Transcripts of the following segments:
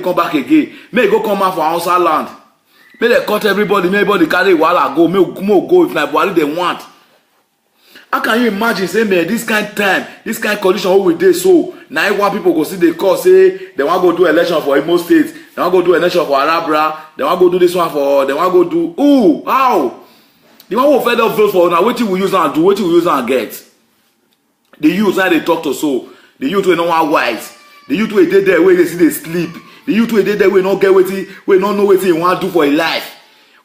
come back again. May go come out for outside land. May they cut everybody. May everybody carry while I go. May go if na Buhari they want. How can you imagine say man this kind of time, this kind of condition what we dey so now one people go see the call say they want go do election for Imo State, they want go do election for Arabra, they want go do this one for, they want go do how? The one who fed up vote for now, wetin we use and do, wetin we use and get. The youth now they talk to so, the youth we no one wise, the youth we dey there where they see they sleep, the youth we dey there we no get wetin, we no know wetin he want do for his life.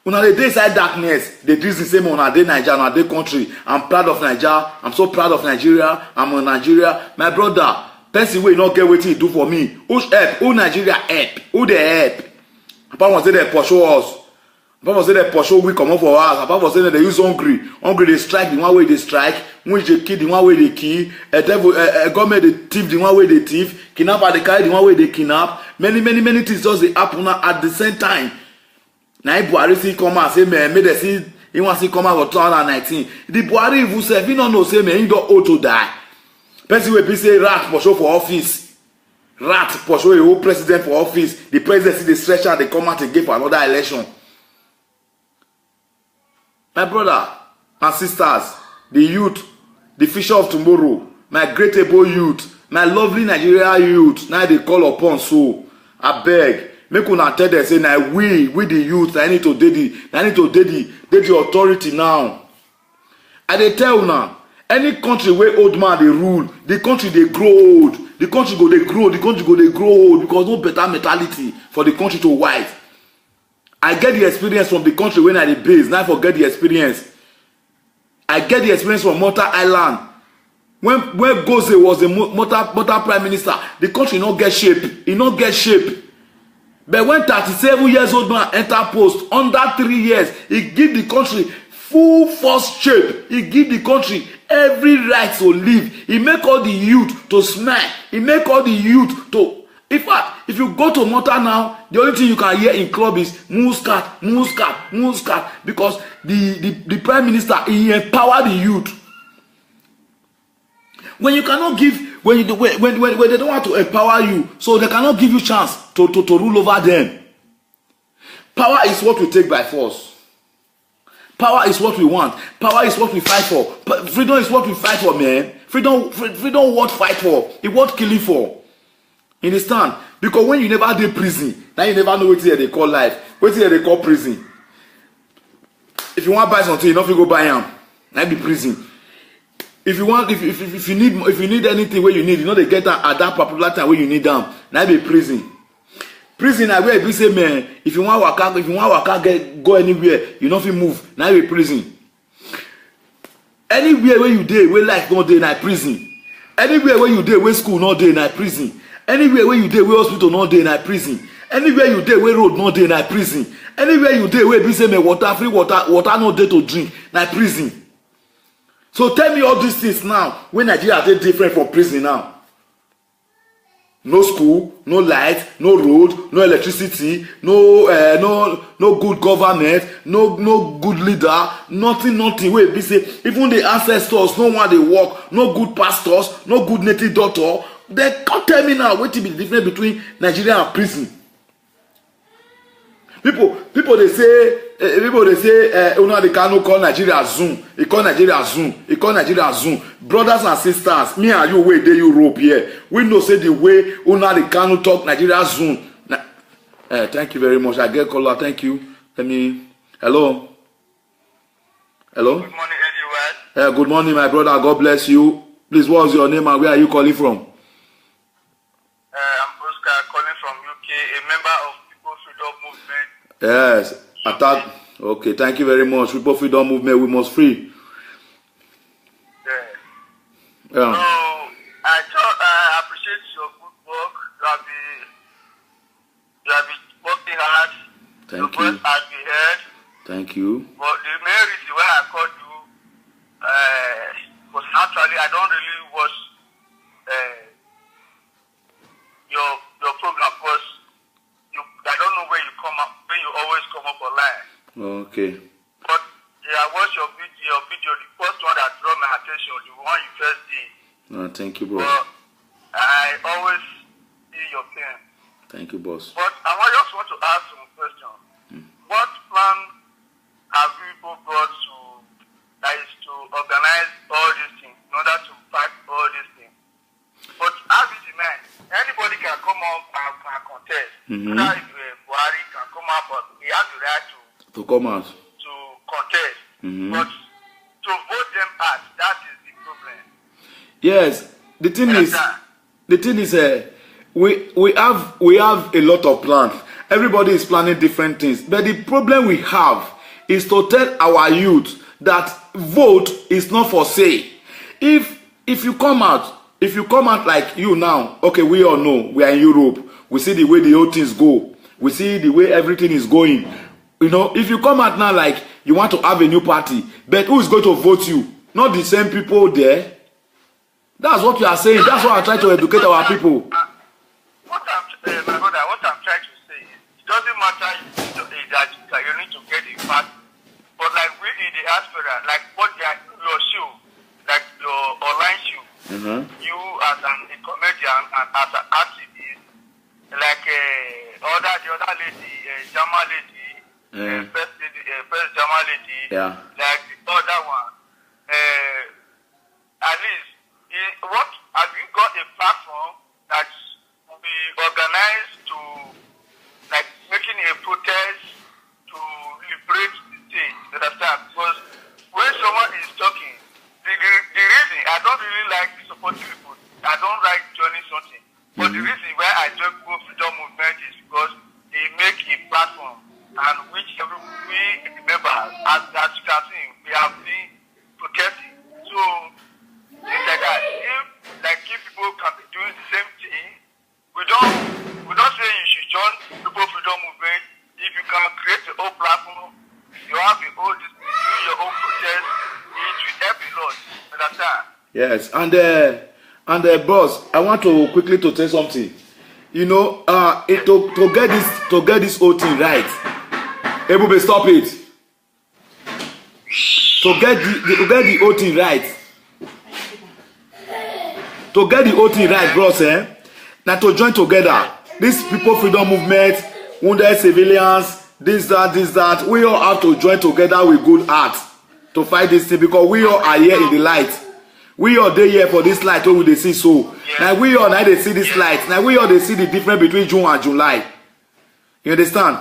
Una dey dey inside darkness, dey drink the same una dey Naija, una dey country. I'm proud of Naija. I'm so proud of Nigeria. I'm a Nigeria. My brother, person wey no get wetin he do for me. Who help? Who Nigeria help? Who dey help? Apart from say they pursue us. Apart from say they pursue we comot for us. Apart from say they use hungry. Hungry dey strike the one way they strike. Which dey kill the one way they kill. Government dey thief the one way they thief. Kidnapper dey carry the one way they kidnap. Many things just dey happen at the same time. Now Buhari see come out say man, may they see he want to come out for 2019. The Buhari even say he don't know say man he don't owe to die. Person will be say rat pursue for office. Rat pursue a whole president for office. The president see the stretch and they come out again for another election. My brother, my sisters, the youth, the future of tomorrow, my great able youth, my lovely Nigeria youth, now they call upon so I beg. Make una tell them say na we the youth I need to dey the authority now. I dey tell una any country where old man dey rule, the country dey grow old, the country go dey grow, the country go dey grow old because no better mentality for the country to wise. I get the experience from the country when I dey base, now I forget the experience. I get the experience from Malta Island. When Goze was the Malta prime minister, the country no get shape. E no get shape. But when 37 years old man enter post, under 3 years, he give the country full force shape. He give the country every right to live. He make all the youth to smile. He make all the youth to... In fact, if you go to Malta now, the only thing you can hear in club is Muscat, Muscat, Muscat. Because the prime minister, he empower the youth. When you cannot give... When they don't want to empower you, so they cannot give you chance to rule over them. Power is what we take by force. Power is what we want. Power is what we fight for. Freedom is what we fight for, man. Freedom what fight for. It what killing for. You understand? Because when you never did prison, now you never know what they call life. What they call prison. If you want to buy something, you don't go buy them. That be prison. If you want, if you need anything where you need, you know they get at that particular time where you need them. Now be prison. Prison na where we say man, if you want waka go anywhere, you don't feel move. Now be prison. Anywhere where you dey, where life no dey, na prison. Anywhere where you dey, where school no dey, na prison. Anywhere where you dey, where hospital no dey, na prison. Anywhere you dey, where road no dey, na prison. Anywhere you dey, where be say man water free water no dey to drink, na prison. So tell me all these things now when Nigeria is different from prison now. No school, no light, no road, no electricity, no good government, no good leader, nothing. Wait, be say even the ancestors, no one they work, no good pastors, no good native doctor. They can't tell me now what to be the difference between Nigeria and prison. People they say they cannot call Nigeria Zoom. They call Nigeria Zoom. They call Nigeria Zoom. Brothers and sisters, me and you way they Europe here. We know say the way they cannot talk Nigeria Zoom. Thank you very much. I get caller. Thank you. Let me. Hello. Good morning, Eddie West. Good morning, my brother. God bless you. Please, what's your name and where are you calling from? I'm Oscar, calling from UK, a member of People Freedom Movement. Yes. Attack. Okay, thank you very much. People Freedom Movement, we must free. Yeah. So I appreciate your good work. You have been working hard. Thank your you. voice has been heard. Thank you. But the main reason why I called you was actually I don't really watch your program because I don't know where you come up, when you always come up online. Okay. But I watched your video, the first one that drew my attention, the one you first did. Thank you, bro. But I always see your thing. Thank you, boss. But just want to ask some questions. What plan have you people brought to, that is to organize all these things in order to fight all these things? But as it is, man, anybody can come up and contest. Whether Buhari can come up, but he has the right to come out to contest. But to vote them out, that is the problem. Yes, the thing is, we have a lot of plans. Everybody is planning different things, but the problem we have is to tell our youth that vote is not for sale. If you come out like you now, okay, we all know we are in Europe. We see the way the whole things go. We see the way everything is going. You know, if you come out now like you want to have a new party, but who is going to vote you? Not the same people there. That's what you are saying. That's why I try to educate our people. My brother, what I'm trying to say is, it doesn't matter that you need to get a party, but like we in the diaspora, like what your show, like your online show, you as a comedian and as an activist, like the other lady, Jama lady, first Jama lady, like the other one, at least, what have you got a platform that will be organized to, like, making a protest to liberate the state? You understand? Because when someone is talking, the reason I don't really like supporting people, I don't like joining something. But the reason why I join People Freedom Movement is because they make a platform, and which we members, as you can see, we have been protecting. So things like that. If people can be doing the same thing, we don't say you should join People Freedom Movement. If you can create your own platform, you have your own, do your own protest, it will help a lot. Understand? Yes, and boss, I want to quickly to say something. You know, to get this whole thing right, Ebube, stop it. To get the whole thing right. To get the whole thing right, bros, now to join together. This People Freedom Movement, wounded civilians, this, that. We all have to join together with good heart to fight this thing, because we all are here in the light. We all dey here for this light wey we dey see so. Now we all now they see this light. Now we all they see the difference between June and July. You understand?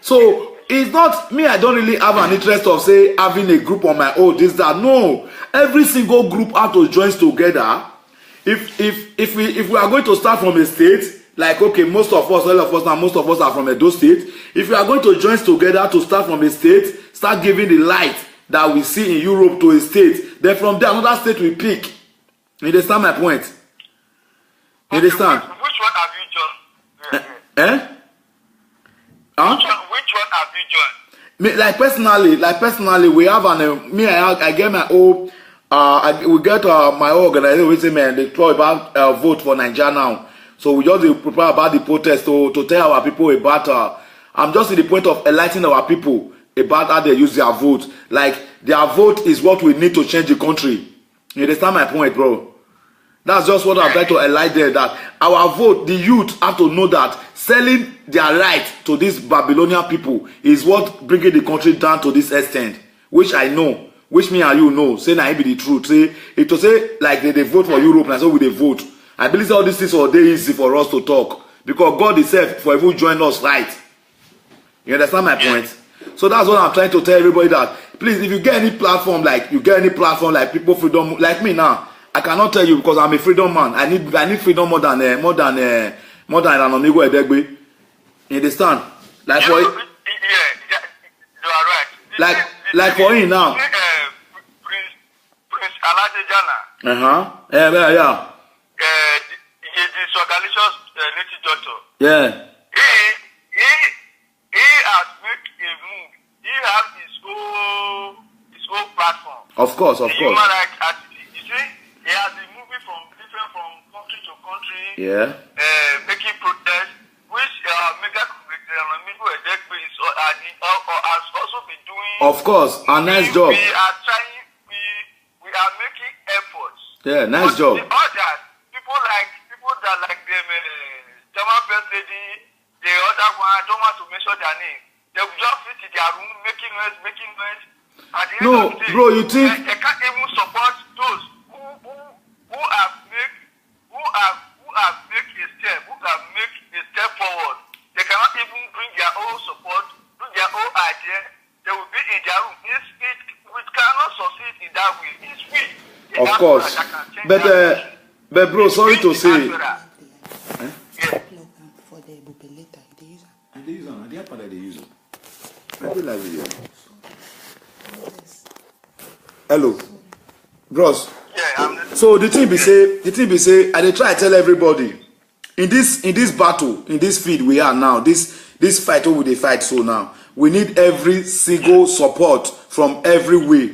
So it's not me. I don't really have an interest of say having a group on my own. This, that. No, every single group have to join together. If we are going to start from a state, like okay, most of us are from Edo State. If we are going to join together to start from a state, start giving the light that we see in Europe to a state, then from there another state will pick. You understand my point? You understand? Which one have you joined? Which one have you joined? Me, like personally, we have I get my own. We get my own organization. We say, man, they talk about vote for Nigeria now. So we just prepare about the protest to tell our people about. I'm just in the point of enlightening our people about how they use their vote. Like their vote is what we need to change the country. You understand my point, bro? That's just what I'm trying to enlighten them, that our vote, the youth have to know that selling their right to these Babylonian people is what bringing the country down to this extent, which I know, which me and you know, say na it be the truth. Say it to say like they vote for Europe and so we they vote. I believe all these things are very easy for us to talk because God Himself for even join us right. You understand my point? So that's what I'm trying to tell everybody, that please, if you get any platform like People Freedom, like me now, I cannot tell you because I'm a freedom man. I need freedom more than an Amigo Edegbe. You understand? Like for you are right. Like for him now. Prince Aladejana. Yeah. The Sogalicious native doctor. Yeah. He has made a move. He has his own platform. Of course. Human rights activist. You see, he has been moving from country to country. Yeah. Making protests, which Mega Amigo Edegbe has also been doing. Of course, a nice job. We are trying. We are making efforts. Yeah, nice job. The others, people that like them, German person The other one, I don't want to mention their name. They will just sit in their room making noise. At the end of the day, bro, you think they can't even support those who have made a step forward. They cannot even bring their own support, bring their own idea. They will be in their room. We cannot succeed in that way. It's weak. of course, but bro, sorry to say. For the later, they use it. And they use them. And the app that they use them. I do like video. Hello, bros. Yeah, So the thing be say, I dey try to tell everybody in this battle, in this field we are now, this fight we dey fight so now, we need every single support from every way.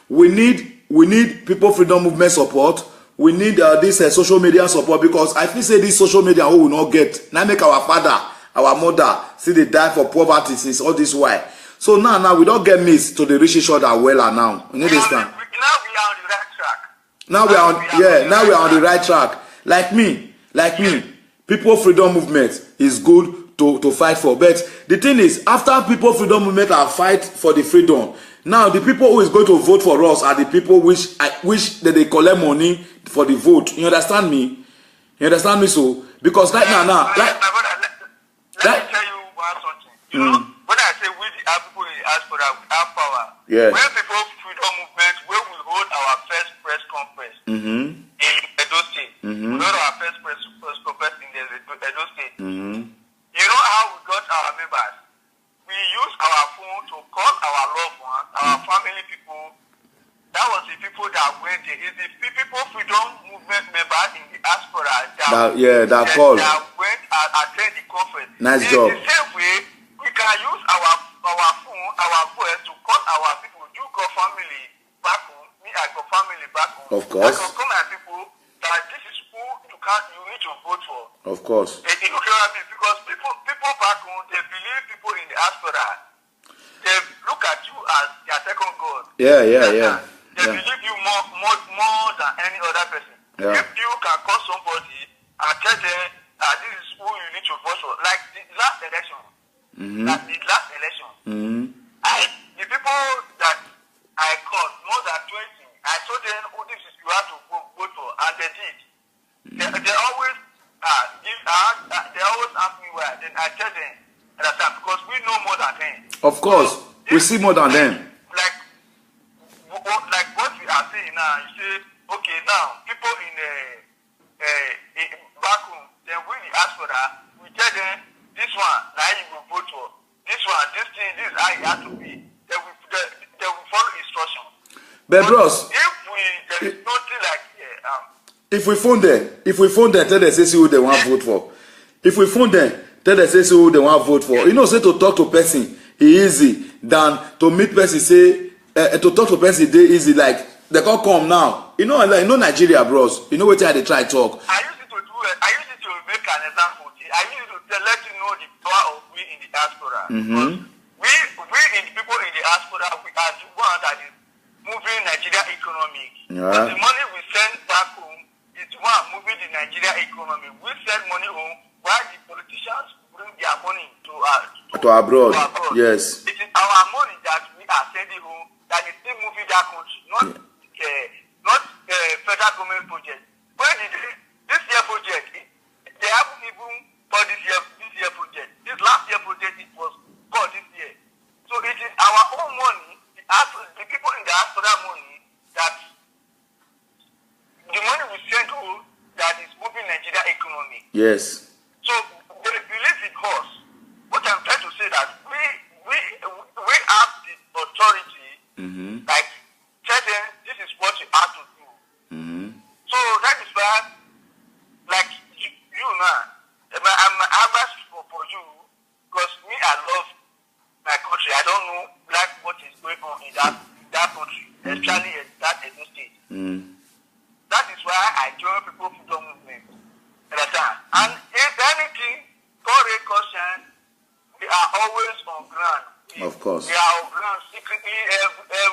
We need people freedom movement support. We need this social media support, because I feel say this social media we will not get. Now make our father, our mother, see they die for poverty since all this while. So now we don't get missed to the rich each other well now. You understand? Now we are on the right track. Now we are on the right track. Like me, people freedom movement is good to fight for. But the thing is, after people freedom movement are fight for the freedom, now the people who is going to vote for us are the people which that they collect money for the vote. You understand me? You understand me? So because right now, let me tell you one something. You know, when I say we the people in the diaspora, we have power. Yeah. When people freedom movement, when we hold our first press conference in Edo State, we hold our first press conference in the Edo State. You know how we got our members? We use our phone to call our loved ones, our family people. That was the people that went there. It's the people freedom movement members in the diaspora that called. That went and attend the conference. Nice job. In the same way, we can use our phone, our voice to call our people. You got family back home. Me, I got family back home. Of course. I can call my people that this is who you need to vote for. Of course. You know what I mean? Because people back home, they believe people in the diaspora. They look at you as their second god. Yeah. They believe you more than any other person. Yeah. If you can call somebody and tell them this is who you need to vote for, like the last election. The people that I called, more than 20, I told them, this is you have to vote for, and they did. They always they always ask me why. Then I tell them, because we know more than them. Of course, we see more than them. Like what we are saying now, you say, okay, now people in back home, then we ask for that. We tell them this one, now you will vote for. This one, this thing, this is how it has to be. They will follow instruction. But bros, there is nothing like if we phone them, tell them say who they want to vote for. If we phone them, tell them say who they want to vote for. You know, say to talk to person easy than to meet person. Say to talk to person dey easy. Like they can't come now. You know Nigeria, bros. You know what they try talk. I used it to make an example. I used it to let you know the power of we in the diaspora. We in the people in the diaspora, we are the one that is moving Nigeria economy. But the money we send back home is the one moving the Nigeria economy. We send money home while the politicians bring their money to abroad. Yes. It is our money that we are sending home that is still moving that country, not federal government project. When this year project, they haven't even for this year project. This last year project, it was for this year. So it is our own money, the people in the diaspora money, that the money we send home that is moving Nigeria economy. Yes. So they believe in us. What I'm trying to say that we have the authority, like tell them this is what you have to do. So that is why, like you now, I'm advice for you, because me, I love my country. I don't know like what is going on in that country, especially in that Edo State. That is why I join people freedom movement. And if anything, correct caution, we are always on ground. Of course. We are on ground secretly everywhere.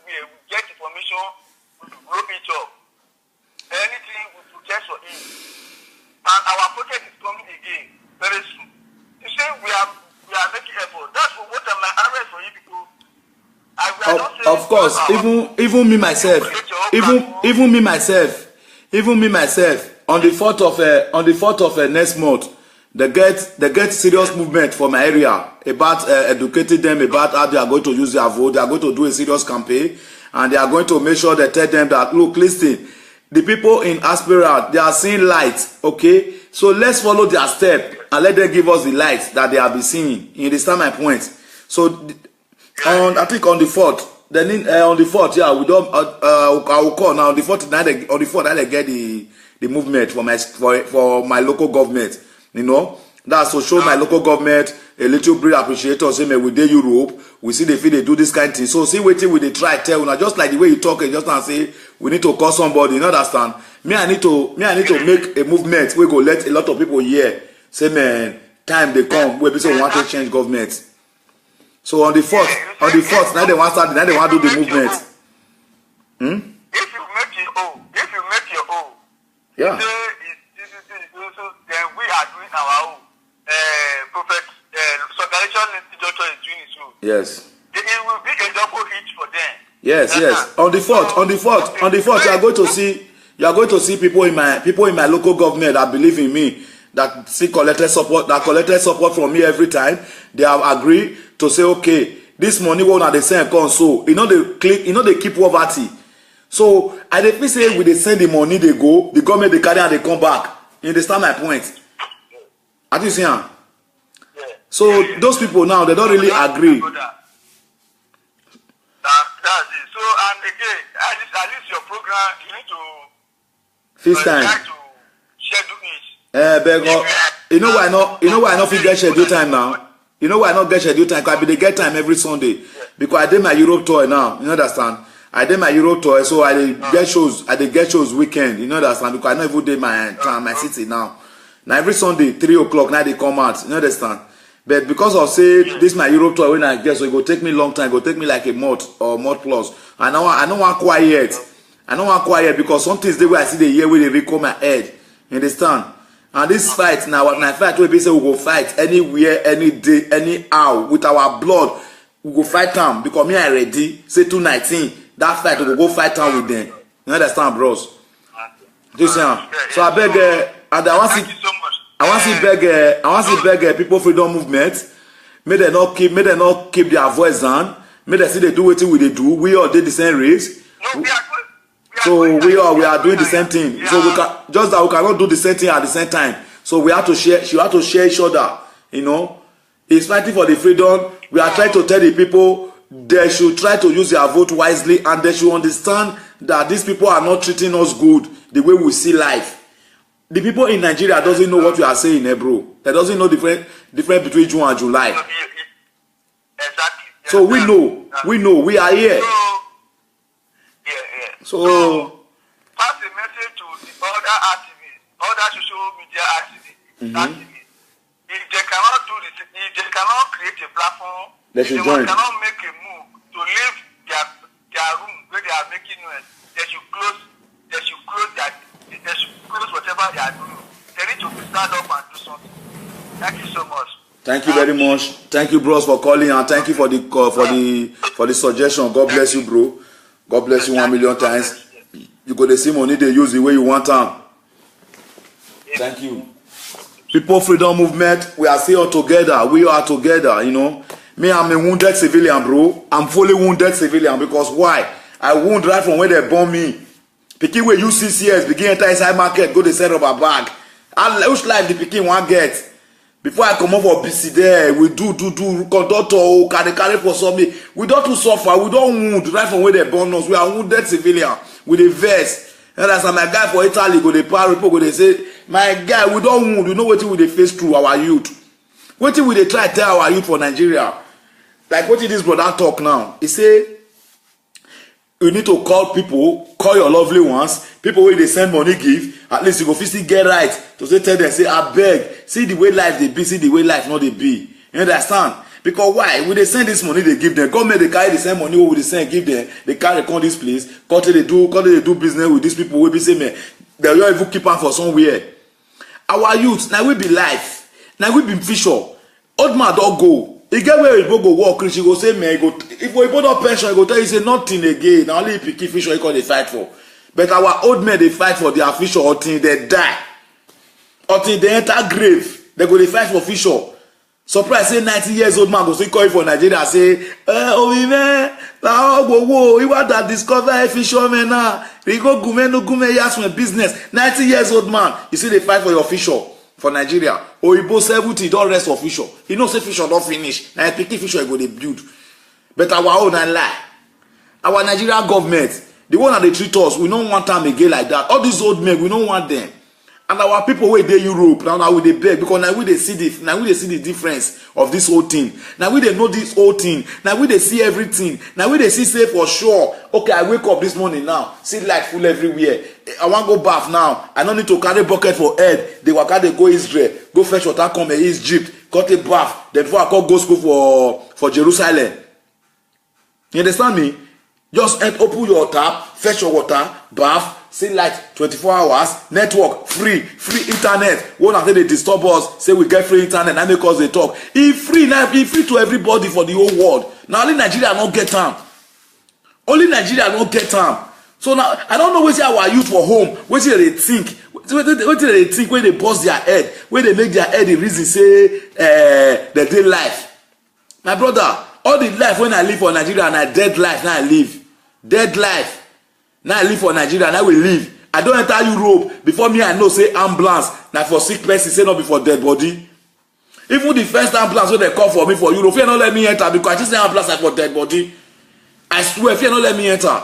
We get information, we group it up. Anything we protest for it. And our project is coming again very soon. Of course, even me myself, even me myself, on the 4th of next month, they get serious movement for my area about educating them about how they are going to use their vote. They are going to do a serious campaign, and they are going to make sure they tell them that, look, listen, the people in Aspera, they are seeing light, okay? So let's follow their step and let them give us the light that they have been seeing. You understand my point? So I think on the 4th, then on the 4th, yeah, we don't. I will call now on the 4th. On the 4th, I get the movement for my local government. You know, that's to show my local government a little bit appreciator. Say, man, we dey Europe, we see they feel they do this kind of thing. So see waiting with they try tell now, just like the way you talk, just now say we need to call somebody. You understand? Me, I need to make a movement. We go let a lot of people hear. Say, man, time they come. We say we want to change government. So on the 4th, now they want to do the movement. If you make your own, yeah. Then we are doing our own. Prophet Circulation Doctor is doing his own. Yes. It will be a double hit for them. Yes, yes. On the 4th, you are going to see people in my local government that believe in me, that collected support from me every time. They have agreed to say, okay, this money won't at the same come. So they keep poverty. So I dey say when they send the money, they go, the government they carry and they come back. You understand my point? Are you seeing? So those people now, they don't really agree. That's it. So and again, at least your program, you need to try to schedule it. You know why I not fit get schedule time now? You know why I not get schedule time? Because I be dey get time every Sunday. Because I did my Europe tour now. You understand? I did my Europe tour, so I get shows weekend. You know understand? Because I not even did my city now. Now every Sunday 3 o'clock now they come out. You understand? But because of say this my Europe tour when I get, so it go take me long time. It go take me like a month or month plus. I don't want quiet. I don't want quiet because some things the way I see the year where they recall my head. You understand? And this fight now, when I fight, we say we go fight anywhere, any day, any hour with our blood. We go fight them because me I ready. Say 219. That fight we go fight them with them. You understand, bros? Do you see? So I beg, and I want to beg people freedom movement. May they not keep their voice down. May they see they do what they do. We all did the same race. So we are doing the same thing. Yeah. So we cannot do the same thing at the same time. So we have to share. You have to share each other. You know, it's fighting for the freedom. We are trying to tell the people they should try to use their vote wisely, and they should understand that these people are not treating us good the way we see life. The people in Nigeria doesn't know what we are saying, bro. They doesn't know difference between June and July. Exactly. So we know, we are here. So pass a message to the other activists, other social media activists. If they cannot create a platform, they should join. Cannot make a move to leave their room where they are making noise. They should close whatever they are doing. They need to stand up and do something. Thank you so much. Thank you very much. Thank you, bros, for calling, and thank you for the suggestion. God bless you, bro. God bless you 1 million times. You got the same money they use the way you want them. Thank you. People Freedom Movement, we are still together. We are together, you know. Me, I'm a wounded civilian, bro. I'm fully wounded civilian because why? I wound right from where they bomb me. Pikin where UCCS begin enter inside market, go to set up a bag. Which life the Pikin want get? Before I come over for BC there, we do conductor, carry for something. We don't do suffer, we don't wound right from where they burn us. We are wounded civilian with a vest. And that's my guy for Italy, go the power report, go they say, my guy, we don't wound, you know what we they face through our youth. What we they try to tell our youth for Nigeria? Like what did this brother talk now? He say, you need to call people, call your lovely ones, people where they send money give, at least you go physically get right to say tell them, say, I beg, see the way life they be, see the way life not they be. You understand? Because why? When they send this money they give them, government they carry the same money what they send give them, they carry come this place, country they do business with these people, we be say man, they don't even keep them for somewhere. Our youth, now we be life, now we be fisher. Old man don't go. e get where Oyibo go work reach, go say man, go if Oyibo don pension, he go tell you say nothing again. Na only pikin fish he call dey fight for. But our old men dey fight for their fish until they die, until they enter grave. They go dey fight for fish. Surprise say 90 years old man go still call for Nigeria say, Obi man, na wo you want to discover a fisherman now. We go gume no gume yas my business. 90 years old man, you see they fight for your fisher for Nigeria. Oyibo 70 don't rest for fisher. You know say fisher don't finish. Now picky fisher go dey build. But our own and lie. Our Nigeria government, the one that they treat us, we don't want them again like that. All these old men, we don't want them. And our people wey dey Europe now we dey beg because now we dey see the difference of this whole thing. Now we dey know this whole thing. Now we dey see everything. Now we dey see say for sure. Okay, I wake up this morning now, see light full everywhere. I wan go bath now. I no need to carry bucket for head. They waka dey go Israel, go fetch water come Egypt, got a bath. Then before I go school for Jerusalem. You understand me? Just open your tap, fetch your water, bath. See light 24 hours, network, free internet. One after they disturb us, say we get free internet, that make us they talk. It's free now, it's free to everybody for the whole world. Now only Nigeria don't get time. Only Nigeria don't get time. So now I don't know what our youth for home, what they think, what they think when they bust their head, when they make their head the reason say the day life. My brother, all the life when I live for Nigeria and I dead life now I live. Dead life. Now I live for Nigeria, now we live. I don't enter Europe before me. I know say ambulance now for sick person, say not before dead body. Even the first ambulance when they call for me for Europe, if you not let me enter because I just say ambulance like for dead body. I swear, if you not let me enter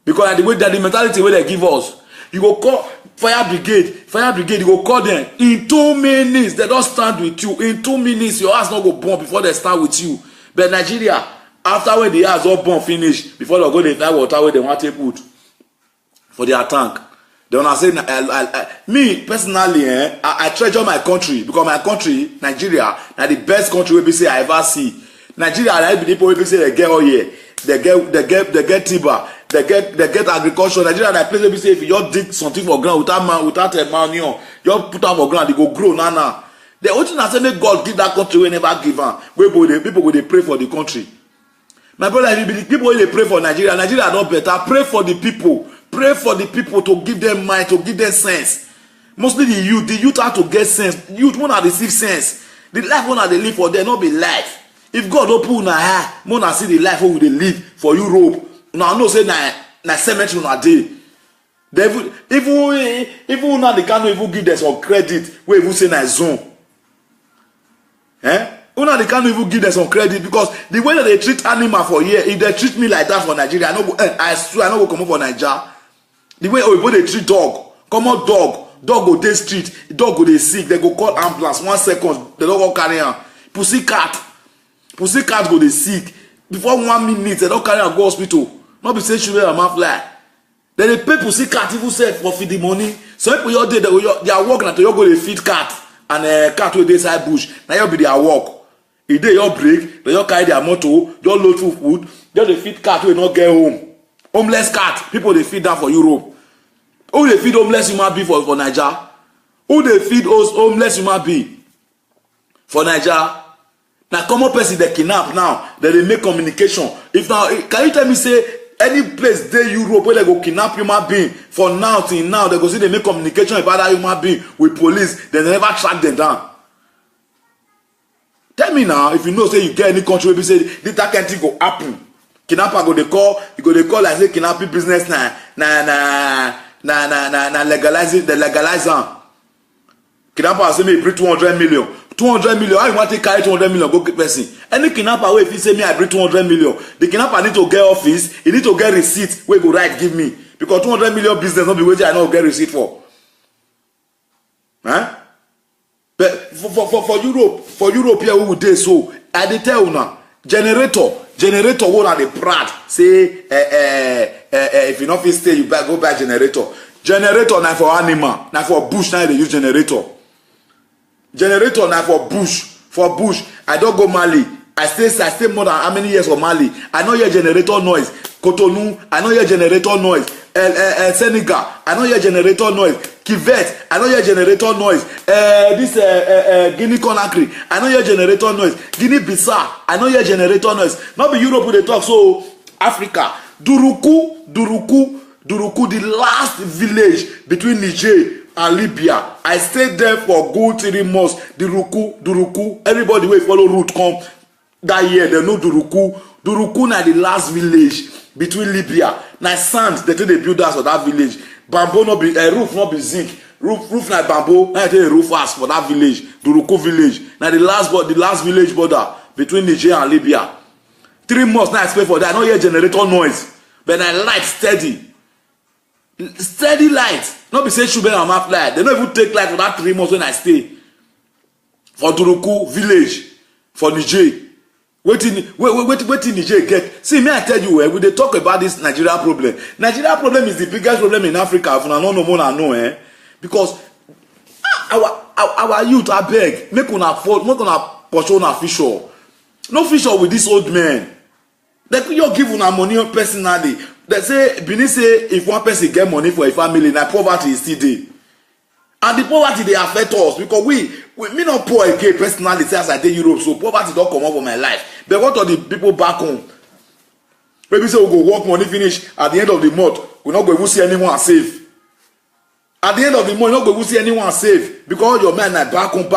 because the way that the mentality where they give us, you go call fire brigade, you go call them in 2 minutes. They don't stand with you in 2 minutes. Your ass not go burn before they start with you. But Nigeria, after when the ass all burn finish, before they go they find water where they want to put for their tank. They wanna say me personally, I treasure my country because my country, Nigeria, na the best country we be say I ever see. Nigeria, I be people we be say they get all here, they get timber, they get agriculture. Nigeria, na place we be say if you just dig something for ground without a manure, you put am for ground, it go grow. Nah. The only thing I say make God give that country we never give am. People go they pray for the country. My brother, if you believe people when they pray for Nigeria, Nigeria not better. Pray for the people. Pray for the people to give them mind, to give them sense. Mostly the youth have to get sense. Youth wanna receive sense. The life wanna they live for them, not be life. If God don't put una eye, wanna see the life where they live for Europe. Now I know say na cemetery una dey. Even now they can't even give them some credit where even say na zone. Una they can't even give them some credit because the way that they treat animal for here, if they treat me like that for Nigeria, I swear I no go come up for Nigeria. The way Oyibo they treat dog, come on dog go dey street, dog go dey sick, they go call ambulance 1 second, they don't go carry am. Pussy cat go dey sick, before 1 minute they don't carry am go hospital. Not be say children and man fly. Then they pay pussy cat even say for feed the money. Some people your day they work na to go dey feed cat and cat wey dey inside bush. Now you be their work. If they your break, they your carry their motor, your load full food, just dey feed cat wey not get home. Homeless cat, people they feed that for Europe. Who they feed homeless human being for Nigeria? Who they feed homeless human being for Nigeria? Now common person they kidnap now, that they make communication. If now, can you tell me say any place they Europe where they go kidnap human being for now till now, they go see they make communication about that human being with police, then they never track them down. Tell me now, if you know say you get any country where you say this that kind of thing go happen. Kidnapper go they call like say kidnapping business na legalize am. Kidnapper say me bring 200 million. 200 million. How you want to carry 200 million go get person? Any kidnapper wey if he say me I bring 200 million, the kidnapper need to get office, he need to get receipt wey go right give me. Because 200 million business not be wetin I no get receipt for. Huh? But for Europe here we would dey so. I dey tell una generator what are the proud say if you not fit stay you go buy generator na for animal na for bush now they use generator na for bush. I don't go Mali, I stay more than how many years for Mali. I know your generator noise. Cotonou, I know your generator noise. Senegal, I no hear generator noise. Kivet, I no hear generator noise. Guinea Conakry, I no hear generator noise. Guinea-Bissau, I no hear generator noise. Not be Europe where they talk. So Africa, Duruku, the last village between Niger and Libya. I stayed there for good 3 months. Duruku. Everybody wey follow route come that year, they know Duruku. Duruku na the last village between Libya. Na sand they take the build house for that village. Bamboo no be roof no be zinc. Roof na bamboo. Na take a roof house for that village. Duruku village. Na the last village border between Niger and Libya. 3 months now I spend for that. I no hear generator noise, but I light steady light. Not be say sugar and map light. They don't even take light for that 3 months when I stay for Duruku village for Niger. Waiting Niger get. See me, I tell you, we they talk about this Nigeria problem. Nigeria problem is the biggest problem in Africa. If I don't know, because our youth are beg. Make una pursue una fisher. No fisher with this old man. They could you give una money personally. They say Benin say if one person get money for a family, na poverty is still there. And the poverty they affect us because we not poor again personally say as I dey Europe, so poverty don't come up for my life. But what are the people back home? Maybe say we go work money finish at the end of the month, we not go even see anyone save. At the end of the month, we not go even see anyone save because your men are back home.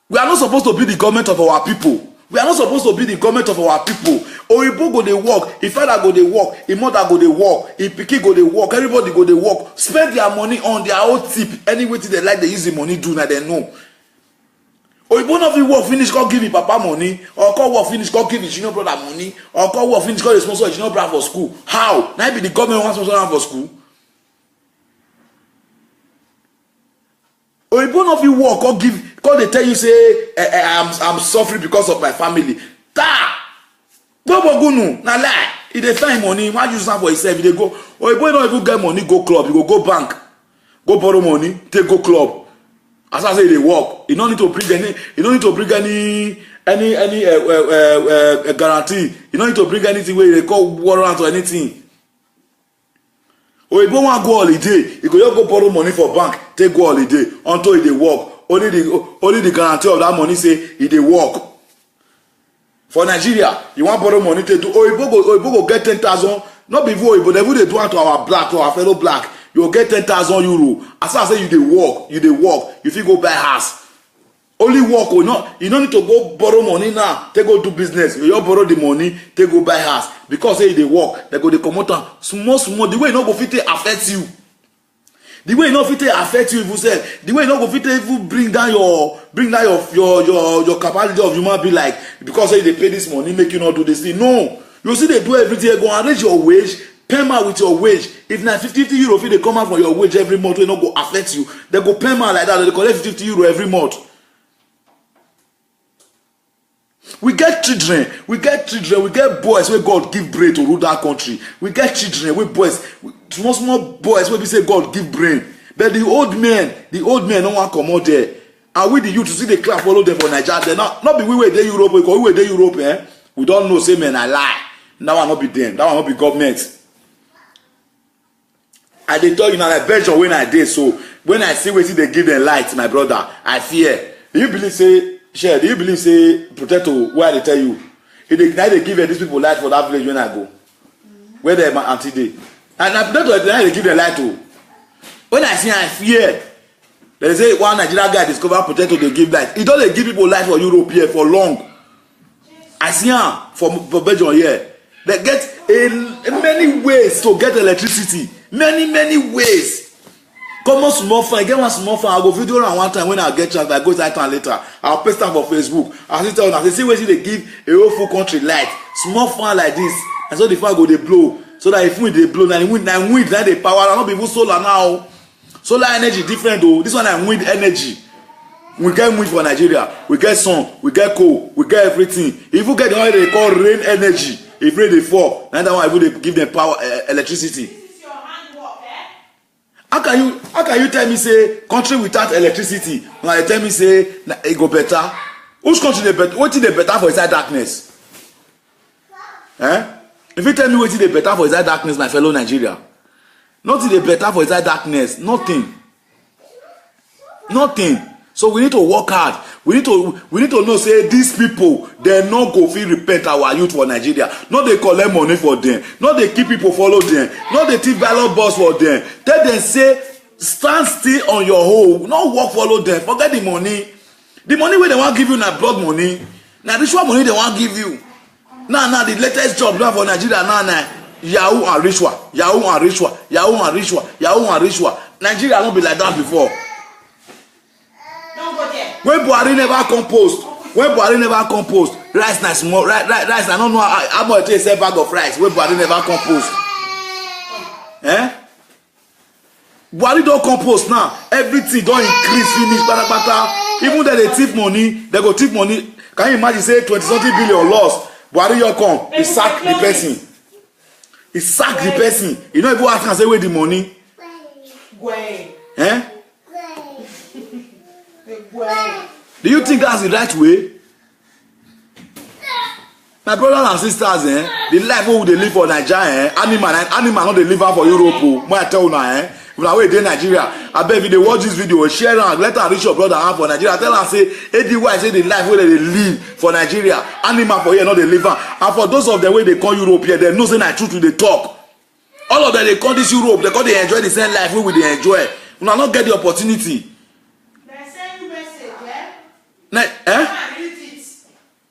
We are not supposed to be the government of our people. We are not supposed to be the government of our people. Oyibo go dey work, if father go dey work, if mother go dey work, if pikin go dey work, everybody go dey work. Spend their money on their own tip. Any way they like, they use the money do now they know. Oyibo no fit work finish, come give him papa money, or come work finish, come give his junior brother money, or come work finish, come sponsor his junior brother for school. How? Now be the government wants sponsor him for school. Oyibo no fit work, come give. Because they tell you say I'm suffering because of my family. Gbogbo na lie. If they find money, why use am for yourself? If they go, or if you don't even get money, go club. You go bank, go borrow money, take go club. As I say, they work. You don't need to bring any. You don't need to bring any guarantee. You don't need to bring anything where they call warrant or anything. Or if you want to go holiday, you go borrow money for bank, take go holiday until they work. Only the guarantee of that money say if they work. For Nigeria, you want borrow money to do Oyibo go get 10,000. Not before Oyibo, they do it to our black, to our fellow black. You will get 10,000 euro. As I say, you dey work. You fit go buy house. Only work or not. You don't need to go borrow money now. Take go do business. You just borrow the money, take go buy house. Because say they work, they go dey comot am small. The way you no go fit affect you. The way you no fit affect you, if you say, the way you no go fit even bring down your capacity of human being, like because say they pay this money, make you not do this thing. No, you see they do everything. Go arrange your wage, pay me with your wage. If na 50 euro, if they come out from your wage every month, they not go affect you. They go pay me like that. They collect 50 euro every month. We get children, we get boys where God give brain to rule that country. We get children, we boys, small boys where we say God give brain. But the old men don't want to come out there. And we the youth to see the clap follow them for Nigeria. They not be we were there Europe, because we were there Europe, we don't know, say men I lie. That will not be them, that will not be government. I dey tell you now, like Belgium when I did, so when I see wetin they give them light, my brother, I fear. Do you believe say potato where they tell you? If they give these people light for that village when I go. Where they my auntie dey. And na potato they give them light to. When I see I fear. They say one Nigerian guy discover potato they give light. He don't give people light for Europe here for long. I see for Belgium here. They get many ways to get electricity. Many ways. Come on, small fun. I get one small fun. I'll go video around one time when I get chance. I go inside town later. I'll post them for Facebook. I'll see tell them. See where they give a whole full country light. Small fun like this. And so the fire go they blow. So that if wind they blow, now wind now they power. And not be even solar now. Solar energy different though. This one is wind energy. We get wind for Nigeria. We get sun. We get coal. We get everything. If you get the one they call rain energy, if rain they fall, then that one if they give them power, electricity. How can you tell me say country without electricity? Now you tell me say it go better. Which country they better? What is they better for inside darkness? If you tell me wetin dey better for inside darkness, my fellow Nigeria, nothing dey better for inside darkness. Nothing. So we need to work hard. We need to know say these people they no go fit repent our youth for Nigeria. No dey collect money for them. No dey keep people follow them. No dey thief ballot box for them. Tell them say stand still on your hole. No work follow them. Forget the money. The money wey they want give you na blood money. Na ritual money they want give you. Now the latest job now for Nigeria now Yahoo and ritual. Yahoo and ritual. Yahoo and ritual. Yahoo and ritual. Nigeria no be like that before. When Buhari never compost, rice na small rice. I don't know how much it is a bag of rice. When Buhari never compost, Buhari don't compost now. Everything don't increase finish. Bata. Even though they thief money, they go thief money. Can you imagine say 20-something billion lost? Buhari you come, he sack the person. He sack the person. You know if you ask and say where the money? Do you think that's the right way? My brothers and sisters, the life wey we dey live for Nigeria, animal no dey live am for Europe. When I tell una, if na wey dey Nigeria, abeg if you dey watch this video, share am, let am reach your brother and for Nigeria. Tell am say, ADY say the life wey they dey live for Nigeria, animal for here no dey live am. And for those of them wey dey come Europe here, they know say na truth we dey talk. All of them dey come this Europe, they come dey enjoy the same life wey we dey enjoy. Una no get the opportunity.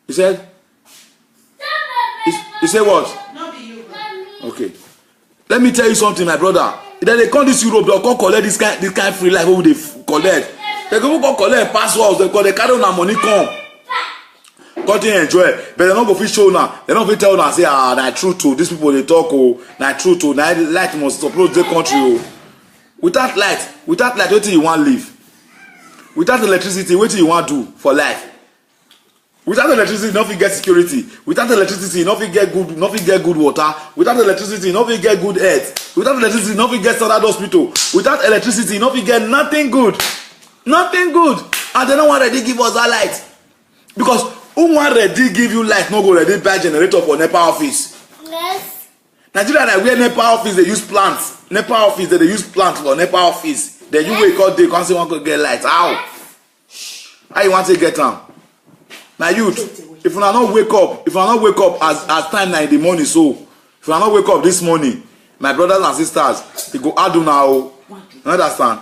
He said? He said what? Okay. Let me tell you something, my brother. Then they come this Europe, they'll come collect this kind free life wey they collect. They go come collect passwords, they carry on money come. Continue enjoy, but they not go fit show now. They not fit tell now say na true to these people they talk na true to na light must support the country Without light, wetin you want live? Without electricity, what do you want to do for life? Without electricity, nothing get security. Without electricity, nothing get good water. Without electricity, nothing get good earth. Without electricity, nothing get standard hospital. Without electricity, nothing get nothing good. Nothing good. And they don't want ready give us that light. Because who want ready give you light, no go ready buy generator for NEPA office. Yes. Nigeria na where NEPA office they use plants. NEPA office they use plants for NEPA office. Then you wake up, they can't say one could get light. How you want to get them? My youth, if you are not wake up as time now in the morning, so if you are not wake up this morning, my brothers and sisters, you go adu now. You understand?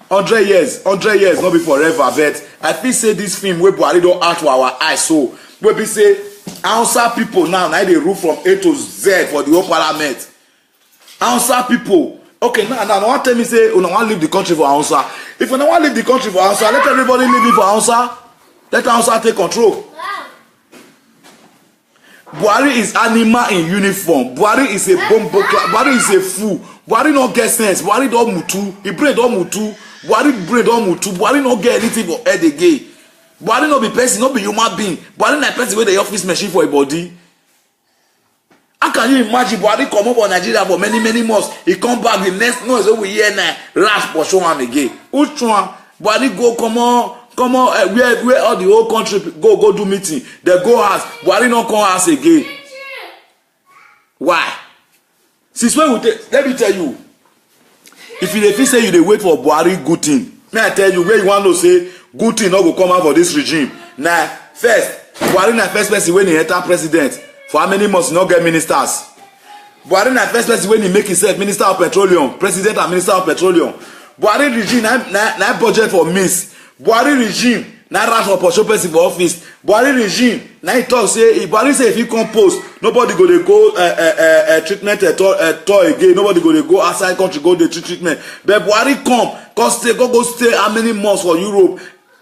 100 years, not be forever. But I feel say this film where Buhari don't add to our eyes, so where we say Hausa people now they rule from A to Z for the whole parliament. Hausa people. Okay, now want tell me say you want leave the country for Hausa. If you don't want leave the country for Hausa, let everybody leave it for Hausa. Let Hausa take control. Buhari is animal in uniform. Buhari is a bombo. Buhari is a fool. Buhari no get sense. Buhari don't mutu. He brain don't mutu. Buhari brain don't mutu. Buhari no get anything for head again. Buhari no be person, no be human being. Buhari na person wey dey office machine for a body. How can you imagine Buhari come up for Nigeria for many months? He come back the next noise we hear now. Rash for show him again. Which one? Buhari go come on. Where all the whole country go do meeting. They go ask. Buhari no come ask again. Why? Since when let me tell you. If you feel say you dey wait for Buhari good thing, may I tell you where you want to say good thing no go come out for this regime. Now first Buhari na first person when he enter president. For how many months he not get ministers? Buhari na first person when he make himself minister of petroleum, president and minister of petroleum. Buhari regime na budget for miss. Buhari regime na rush for portion person for office. Buhari regime na he talk say Buhari say if he come post, nobody go dey go treatment at all again. Nobody go dey go outside country go dey treatment. But Buhari come stay how many months for Europe?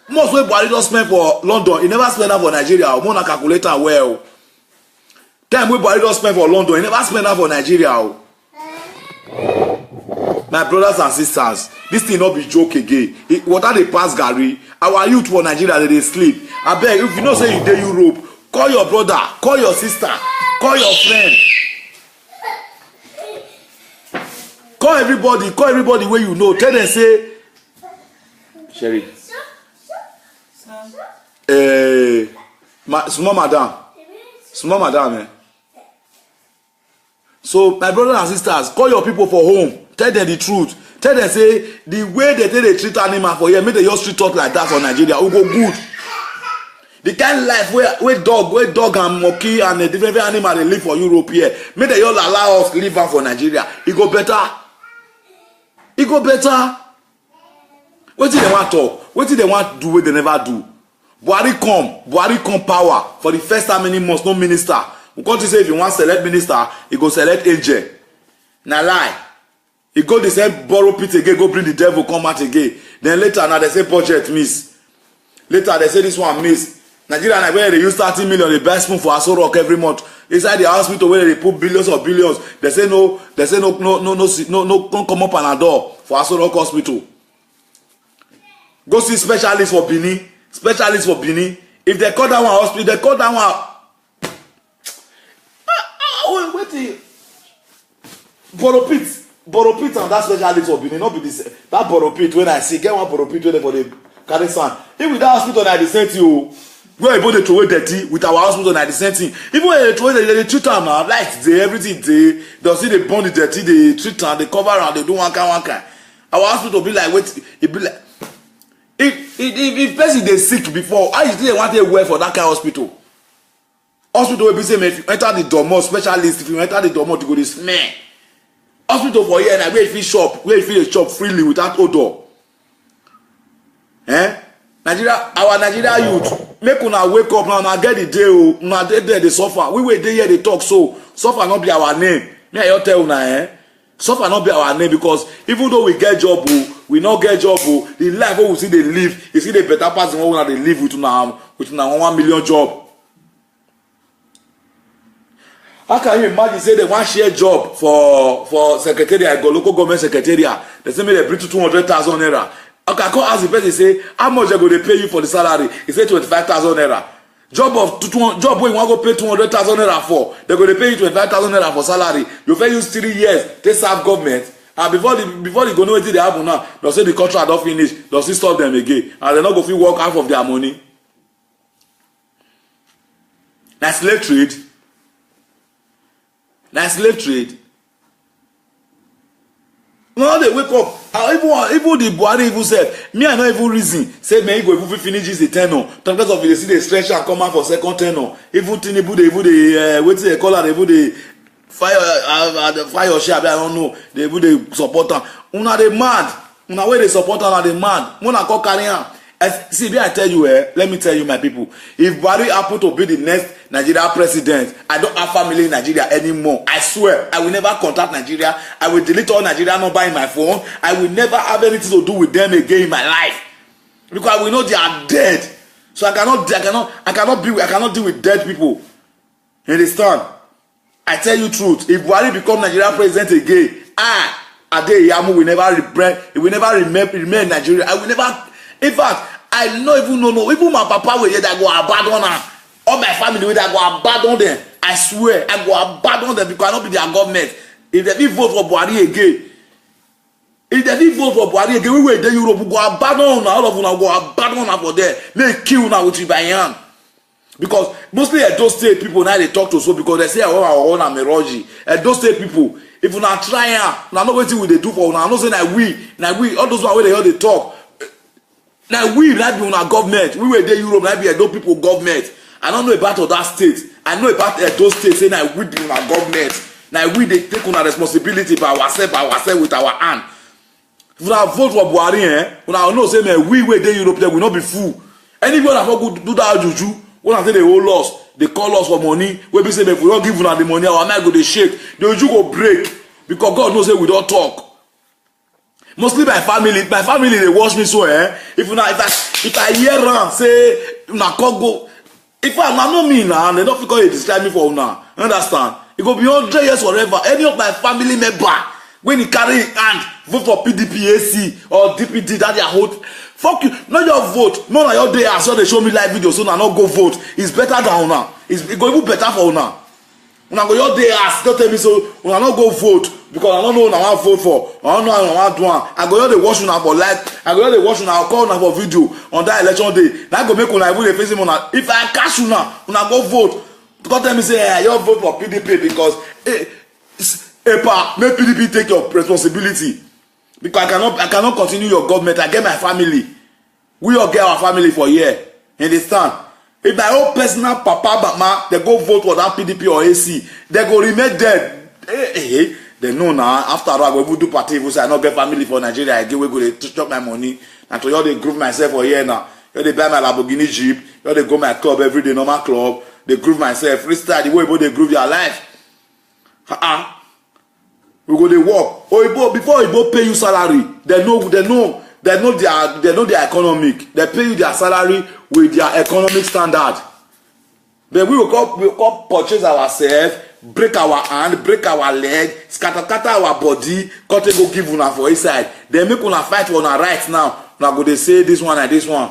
Most wey Buhari don spend for London, he never spend that for Nigeria. More na calculator well. Time wey Buhari don spend for London, he never spend that for Nigeria. My brothers and sisters, this thing not be joke again. Water dey pass garri. Our youth for Nigeria they sleep. Abeg, if you know say you dey Europe, call your brother, call your sister, call your friend. Call everybody wey you know. Tell them say, Sherry. Small madam, So my brothers and sisters, call your people for home. Tell them the truth. Tell them say the way they take they treat animal for here, make they just treat talk like that for Nigeria. We go good. The kind of life where dog and monkey and a different animal they live for Europe here, make they all allow us live for Nigeria. It go better. It go better. What did they want to talk? What did they want to do what they never do? Buhari come power for the first time many months, no minister. We come to say if you want select minister, he go select angel. Na lie. He go the same borrow pit again, go bring the devil come out again. Then later now they say budget miss. Later they say this one miss. Nigeria where they use 30 million, they buy spoon for Aso Rock every month. Inside the hospital where they put billions of billions, they say no come up an door for Aso Rock hospital. Go see specialists for Benin. Specialists for Benin. If they call that one hospital, they call that one. Wait. Borrow pit and that specialist for Benin. Not be this. That borrow pit when I see get one borrow pit for the carry sand. If with that hospital I sent you, where able to throw away dirty with our hospital I sent thing. Even when they throw away they treat them now, lights they everything they see they burn the dirty, they treat them, they cover and they do one kind. Our hospital be like wait, it be like. If person dey sick before, how you still want to wear for that kind of hospital? Hospital will be say if you enter the dormant specialist, if you enter the dormant, you go to smell. Hospital for here na where you fit shop, where you fit shop freely without odor. Nigeria, our Nigeria youth, make una wake up now, una get the day o, una dey there dey suffer. We wait dey here dey talk so, suffer not be our name. Me I tell una suffer not be our name because even though we get job we not get job the life we see they live is still a better part than what they live with now 1 million job. How can you imagine say they want share job for secretariat, go local government secretariat, they say they bring to 200,000 naira. Okay, I call ask the person say how much they go they pay you for the salary? He say 25,000 naira. Job where you want to go pay 200,000 naira for, they go they pay you 25,000 naira for salary. You pay use 3 years to serve government. And before they go know what they happen now, they'll say the contract don't finish, they'll still stop them again, and they're not going to work half of their money. That's slave trade. That's slave trade. Now they wake up. Even the Buhari even said, me I not even reason. Say me go even finish this the tenor. Because of they see the stretch and come out for second tenor. Even Tinubu they wait till they call her, they fire share. I don't know. They would support them. Una they mad. Una where they support her, they mad. Una call carry am. See, I tell you, let me tell you, my people. If Buhari happen to be the next Nigeria president, I don't have family in Nigeria anymore. I swear, I will never contact Nigeria. I will delete all Nigeria number in my phone. I will never have anything to do with them again in my life, because we know they are dead. So I cannot deal with dead people. You understand? I tell you truth. If Buhari become Nigeria president again, Adeyamu will never remain Nigeria. I will never. In fact, I don't even know. Even my papa will that go abandon her. All my family will that go abandon them. I swear, I go abandon them because I don't be their government. If they vote for Buhari again, we wait there Europe, we go abandon her. All of them go abandon her for there. They kill her with Ibayan. Because mostly those state people now they talk to so because they say I want a Meroji. Those state people, if you not try now not waiting what they do for now. I'm not saying that we all those one where they hear they talk. Now we like be on our government. We were there Europe, like be a those people government. I don't know about other states. I know about those states saying that we be on our government. Now we they take on our responsibility by ourselves with our hand. If you vote for Buhari, when I know say man, we were there Europe, they will not be fool. Anybody that go do that juju, when I say they owe us, they call us for money. We be say if we don't give them the money, our mind go they shake. The juju go break because God knows say we don't talk. Mostly my family they watch me so if I hear around say na go if I know me now they don't feel they describe me for now. Understand? It go be 100 years forever. Any of my family member when he carry hand vote for PDP AC or DPD that they hold, fuck you, not your vote. No, na your day as well they show me live video so na not go vote. It's better than now. It go even better for now. Una go your day ask, don't tell me so. Una not go vote because I don't know una want vote for. I don't know I want do one. I go here they watch una for live. I go here they watch una. I call una for video on that election day. Now go make una even face him una. If I catch una go vote. Don't tell me say your vote for PDP because EPA, make PDP take your responsibility. Because I cannot continue your government. I get my family. We all get our family for here. Understand? If my own personal papa, mama, they go vote for that PDP or AC, they go remain dead. They know now. After all, I go do party. If I not get family for Nigeria, I give we go to chop my money. And to y'all they groove myself for here now. Y'all they buy my Lamborghini Jeep. Y'all they go my club every day, normal club. They groove myself. Freestyle the way they groove your life. We go they work. Oyibo, before Oyibo pay you salary, they know their economic. They pay you their salary with their economic standard. Then we will come purchase ourselves, break our hand, break our leg, scatter our body, cut and go give una for inside. Then make una fight for una right now. Una go they say this one and this one.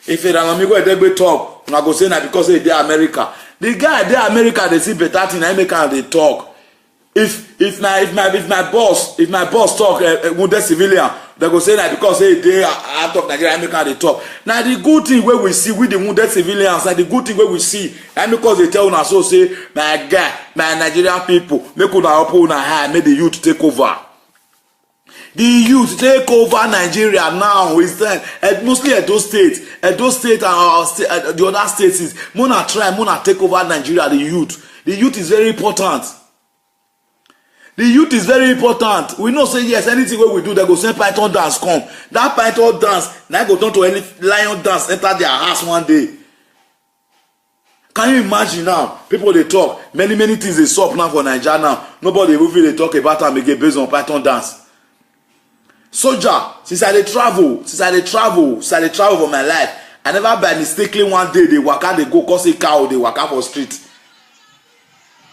If it an amigo they talk, una go say na because they America. The guy they America they see better thing. I make how they talk. If my boss talk wounded civilian, they go say that because they out of Nigeria, America they talk. Now the good thing where we see with the wounded civilians, like the good thing where we see, and because they tell us so say, my guy, my Nigerian people, make una up una high, make the youth take over. The youth take over Nigeria now. We stand mostly at those states and the other states is Mona take over Nigeria. The youth is very important. The youth is very important. We know say yes, anything what we do, they go send Python dance come. That Python dance, now go turn to any lion dance, enter their house one day. Can you imagine now? People they talk, many things they sup now for Nigeria now. Nobody will they talk about them again based on Python dance. Soldier, since I travel for my life, I never by mistakenly one day they waka, they go cause a cow, they waka for street.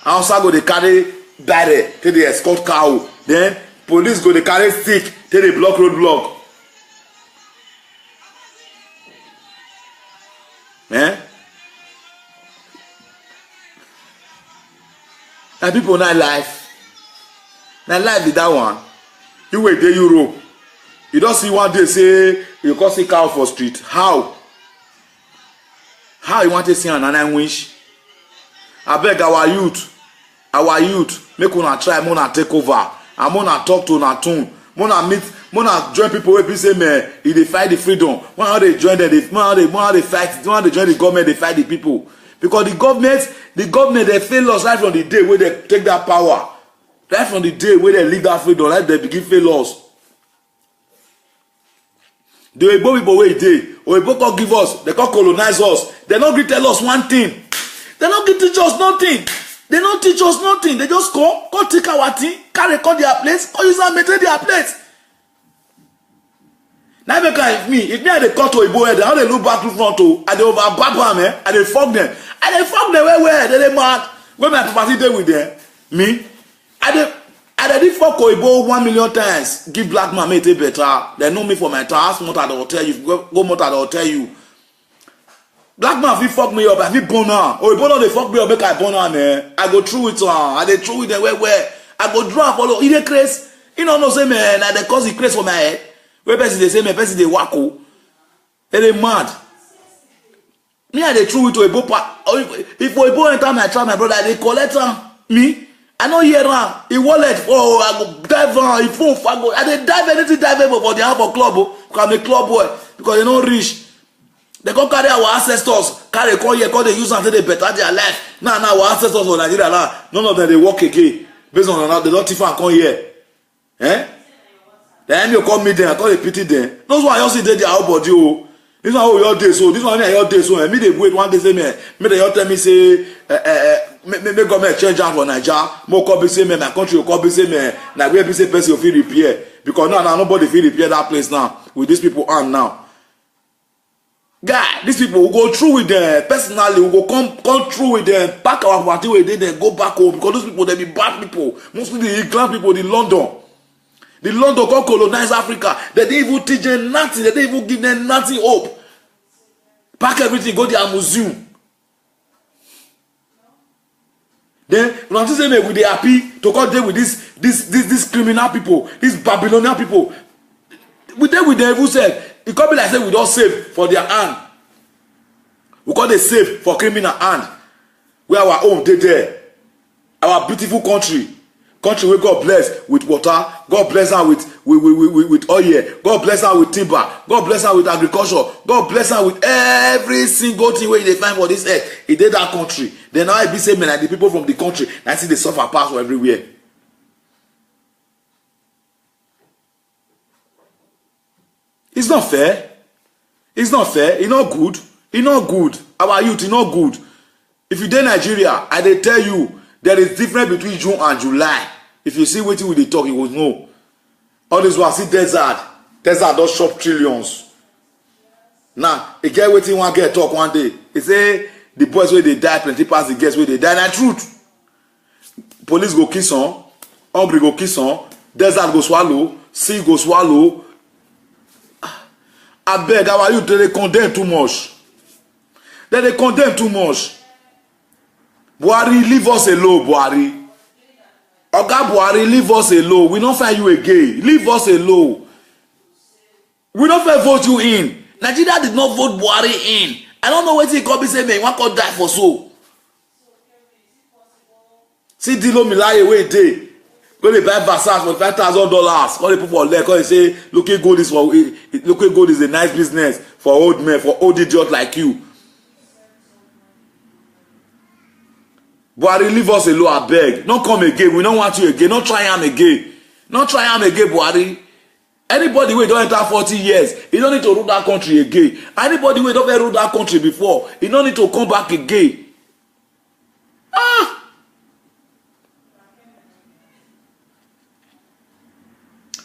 I also go they carry barrier till they escort cow. Then police go they carry stick till they block roadblock. And people not life. Now life is that one. You wait there Europe. You don't see one day say you call see cow for street. How you want to see an wish? I beg our youth, make una try, mona take over. And mona talk to una tune. Mona join people where people say, man, if they fight the freedom. When they join them, they fight. When they join the government, they fight the people. Because the government, they fail us right from the day where they take that power. Right from the day where they leave that freedom, right, they begin fail us. The Oyibo people where they, Oyibo can't give us, they can't colonize us. They don't agree tell us one thing. They don't teach us nothing. They don't teach us nothing. They just come take our thing, carry their place, or use and maintain their place. Now if me I they cut to Oyibo head, how they look back to front to, and they over bab them, and they fuck them. And they fuck them where they mad. When my property there with them, me, I did fuck Oyibo 1 million times. Give black man make it better. They know me for my task. Motor they will tell you. Go motor they will tell you. Black man, if he fuck me up, if he burn her. Oyibo no they fuck me up, make I burn her, man. I go through it, I they through it where. I go draw follow. He dey craze. You know say man, I they cause he craze for my head. Where person they say me, person they wacko. They mad. Me I they through it to Oyibo. If Oyibo enter my trap, my brother, they collect her. Me. I know here now. He wallet. Oh, I go dive on. He phone. I dey dive anything dive for the half of club. Because I'm a club boy. Because they don't reach. They go carry our ancestors. Carry come here. Because they use until they better their life. Now our ancestors for Nigeria now. None of them they work again. Based on that, they don't even come here. Then you come meet them. I call they pity them. Those one you see they their body. Oh, this one your day so. This one your day so. Me they wait one day say me. Me they tell me say. Me government change am for Naija. More come be say me my country come be say me na where be say person fit repair because now nobody fit repair that place now with these people on now. Guy, these people will go through with them personally. We go come through with them. Pack our party where they then go back home because those people they be bad people. Mostly the England people, the London come colonize Africa. They didn't even teach them nothing. They didn't even give them nothing hope. Pack everything, go to their museum. Then when say me we dey happy to come there with this criminal people, these Babylonian people. We there with them who said it can't be like say we don't save for their hand. We call they save for criminal hand. Where our own they there. Our beautiful country. Country where God bless with water, God bless her with oil, God bless her with timber, God bless her with agriculture, God bless her with every single thing where they find for this earth. He did that country. Then now I be saying like the people from the country, I see they suffer pass everywhere. It's not fair. It's not fair. It's not good. It's not good. Our youth, it's not good. If you dey Nigeria, I dey tell you, there is difference between June and July. If you see wetin we dey talk, you will know. All this one, see desert. Desert don chop trillions. Now, e get wetin one girl talk one day. He say the boys wey dey die plenty pass the girls wey dey die. Na truth. Police go kill some, hungry go kill some, desert go swallow, sea go swallow. Abeg, our youth dey condemn too much. They condemn too much. Buhari, leave us alone, Buhari. Oga Buhari, leave us alone. We don't find you again. Leave us alone. We don't find vote you in. Nigeria did not vote Buhari in. I don't know what he could be saying. Man, one could die for so. See Dilo Milaye where they go to buy Versace for $5,000. All the people for leg, they say looking good is a nice business for old men, for old idiots like you. Buhari, leave us alone, I beg. Don't come again. We don't want you again. Don't try him again. Don't try him again, Buhari. Anybody who don't enter 40 years, he don't need to rule that country again. Anybody who don't ever rule that country before, he don't need to come back again.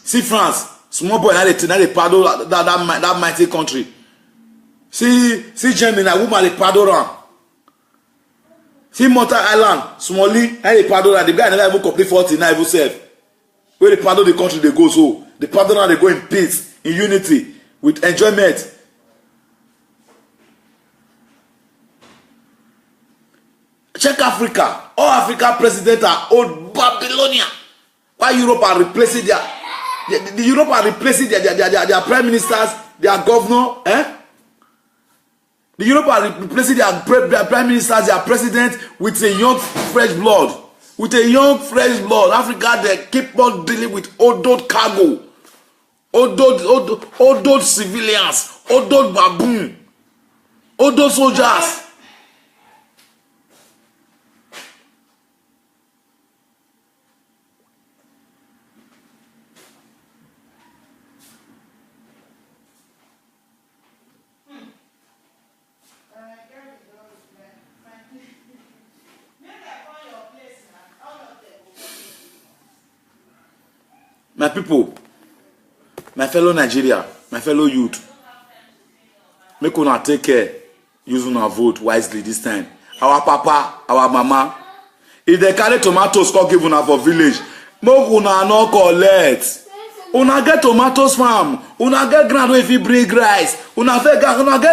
See France, small boy, now they paddle that mighty country. See Germany, a woman they paddle around. See Malta Island, Smalley, how they paddle around. The guy never even complete 40 now, even self. Where they paddle the country, they go so. They paddle around, they go in peace, in unity, with enjoyment. Check Africa. All African presidents are old Babylonian. Why Europe are replacing the Europe are replacing their prime ministers, their governor, The Europe are replacing their prime ministers, their president with a young fresh blood. With a young fresh blood. Africa, they keep on dealing with old cargo. Old civilians. Old baboon. Old soldiers. My people, my fellow Nigeria, my fellow youth, make una take care, use una vote wisely this time. Our papa, our mama, if they carry tomatoes, come give una for village, make una no collect. Una get tomatoes farm, una get ground where if you bring rice, una get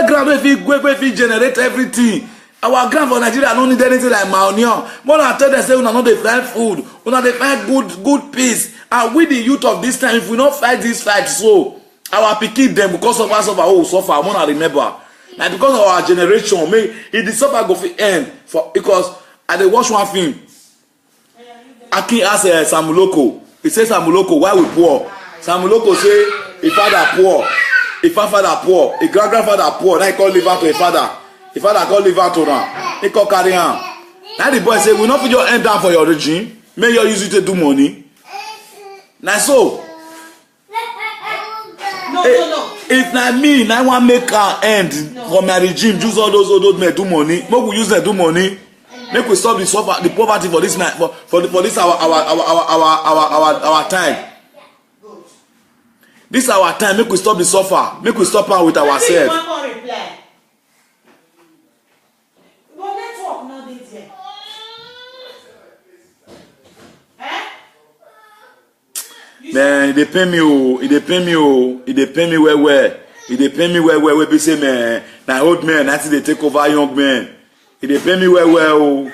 ground where if you generate everything. Our ground for Nigeria don't need anything like malnutrition. More than tell them say una no dey find food, una dey find good peace. And we the youth of this time, if we not fight this fight, so our pikin them because of us suffer. I wanna remember. Like because of our generation, if the suffer go fit end for because I dey watch one film. Akin ask Samuloko. He say Samuloko, why we poor? Samuloko say if father poor, if father poor, if grandfather poor, now he call live out to a father. If father call live out to them, he call carry him. Now the boy say we not put your end down for your regime. May you use it to do money. Now so, no. If na me, now I want make an end for my regime. Use all those men do money. Make we use them do money. Make we stop the poverty for this night for this our time. This our time. Make we stop the suffer. Make we stop am with ourselves. Man, it dey pain me oh, it dey pain me oh, it dey pain me well. It dey pain me well. We be say man, na old men, na they take over young men. It dey pain me well oh.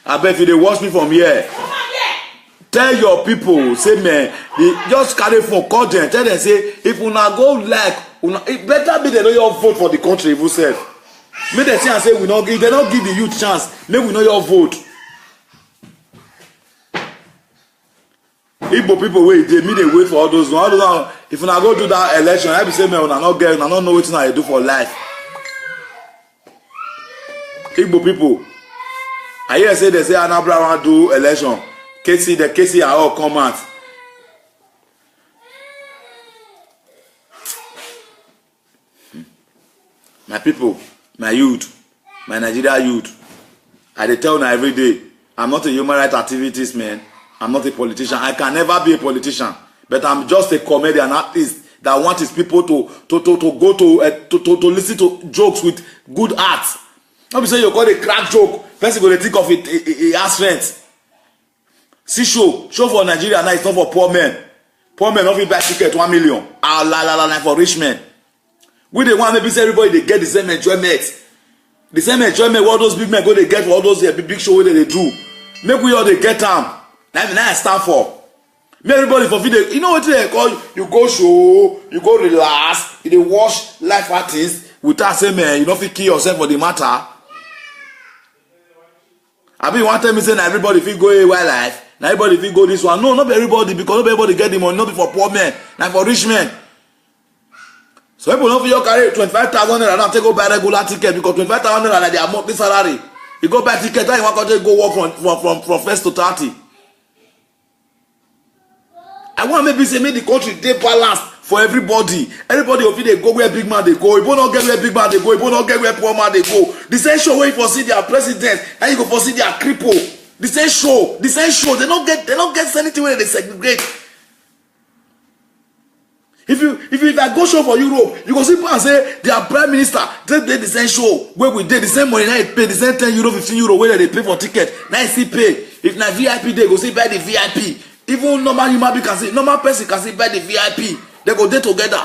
I bet if they watch me from here, tell your people, say man, they just carry phone, call them, tell them say if una go like, it better be they know your vote for the country, if you say. Make them say and say we not give, they don't give the youth chance. Make we know your vote. Igbo people wait, they mean they wait for all those ones. If you go do that election, I be say, man, I not get, I don't know what I do for life. Igbo people, I hear say they say Anambra want do election. The KC are all come out. My people, my youth, my Nigeria youth, I dey tell now every day, I'm not a human rights activist, man. I'm not a politician. I can never be a politician, but I'm just a comedian artist that wants his people to go to listen to jokes with good art. Not be say you call a crack joke, person go think of it as strength. See show for Nigeria now, it's not for poor men. Poor men don't fit buy ticket 1 million. La for rich men. We dey want maybe say everybody they get the same enjoyment. The same enjoyment what those big men go they get for all those big show wey they do. Make we all they get them. Now I stand for. Make everybody for video. You know what they call you go show, you go relax, you dey watch life artists without say man, you don't fit kill yourself for the matter. I mean one time me say na everybody fit go a wildlife, na everybody fit go this one. No, not everybody, because not everybody get the money, not be for poor men, na for rich men. So people don't feel carry 25,000 naira now take go buy regular ticket because 25,000 naira like their monthly salary. You go buy ticket, then you want to go work from first to 30. I want maybe say make the country dey balanced for everybody. Everybody will feel they go where big man they go. If you not get where big man they go, if you not get where poor man they go. The same show where you foresee their president, and you go foresee their cripple. The same show. They don't get anything where they segregate. If I go show for Europe, you go see people and say their prime minister take the same show where we did the same money now they pay the same 10 euro, 15 euro where they pay for ticket. Now you see pay. If na VIP they go see buy the VIP. Even normal human being can see, normal person can see buy the VIP. They go there together.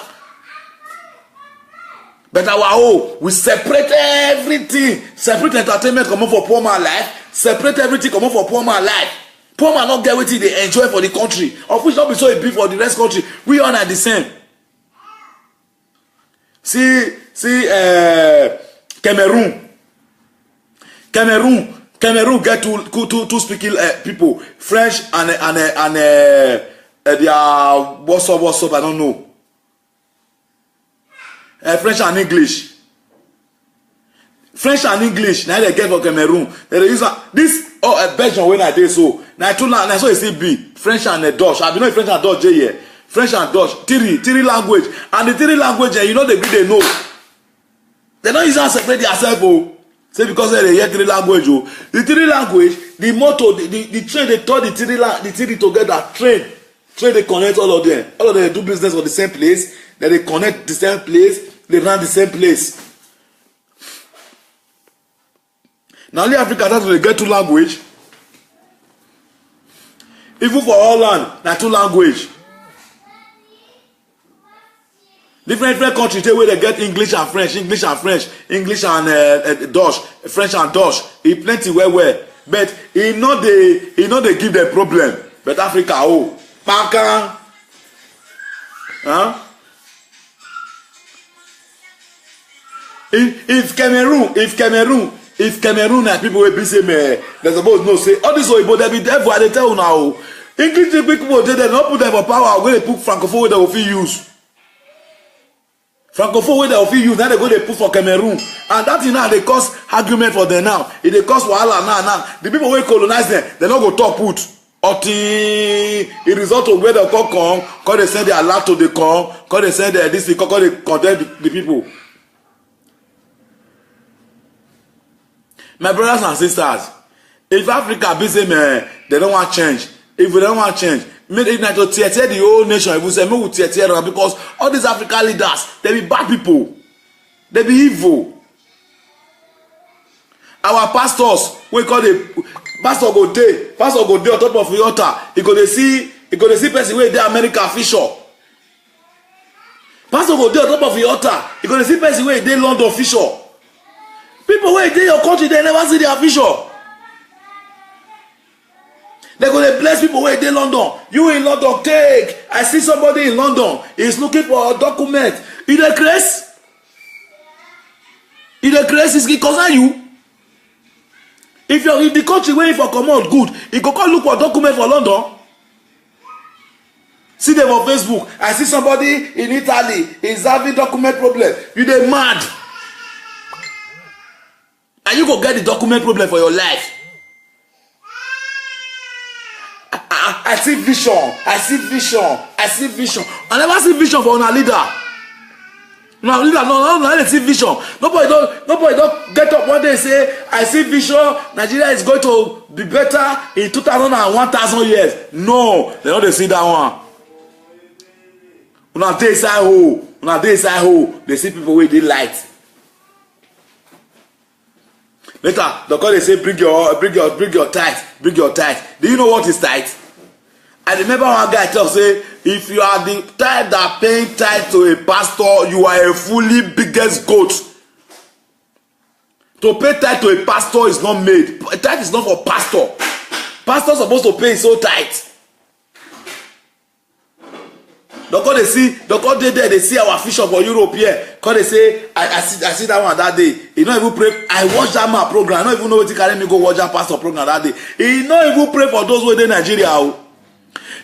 But our own, we separate everything. Separate entertainment come on for poor man life. Separate everything come on for poor man life. Poor man not get what they enjoy for the country. Of which not be so big for the rest country. We all are the same. See, Cameroon get two speaking people, French and their what's up, I don't know. French and English. Now they get for Cameroon. They use this Belgium when I did so. Now so it still be French and Dutch. I don't know if French and Dutch here. French and Dutch, three language, and the three language, you know they know. They don't use to separate themselves, oh. Say because they hear three language, oh. The three language, the motto, the train they taught the three together. Train they connect all of them. All of them do business for the same place. Then they connect the same place. They run the same place. Now only Africa that's where they get two language. Even for Holland, na two language. Different countries they where they get English and French, English and Dutch, French and Dutch. It plenty where, but he know they give them problem. But Africa, oh, Paka, huh? If Cameroon and people will be say me, they suppose no say all this Oyibo they be there for they tell now. English people they not put them for power. When they put francophone where they will use. Francophone where they will use. Now they go they put for Cameroon, and that is now they cause argument for them now. It they cause wahala now. The people who colonize them, they not go talk put. Until it result of where they come, cause they send their lot to the come, cause they send their this, cause they condemn the people. My brothers and sisters, if Africa be say man, they don't want change. If we don't want change, make it not to tear the whole nation. If we say we will tear because all these African leaders, they be bad people, they be evil. Our pastors, we call the pastor go day on top of the altar. He go to see person where they American official. Pastor go day on top of the altar. He go to see person where they London official. People where they your country, they never see their official. They go to bless people where they London. You in London, take. I see somebody in London. He's looking for a document. Is the grace? Is the grace is concern you? If the country where for come out good, you go come look for a document for London. See them on Facebook. I see somebody in Italy is having document problem. You dey mad. And you go get the document problem for your life. I see vision. I see vision. I see vision. I never see vision for una leader. Una leader, no, they see vision. Nobody don't get up one day and say, I see vision. Nigeria is going to be better in 2,000 and 1,000 years. No, they don't see that one. Una dey inside hole. Una dey inside hole. They see people with the light. Later, the call they say, bring your tithe. Bring your tithe. Do you know what is tithe? I remember one guy tell say, if you are the type that paying tithe to a pastor, you are a fully biggest goat. To pay tithe to a pastor is not made. Tithe is not for pastor. Pastor is supposed to pay his own tithe. The God they see our vision for Europe here. Because they say, I see that one that day. He don't even pray. I watch that man program. I don't even know what he carry me go watch that pastor program that day. He don't even pray for those who are in Nigeria.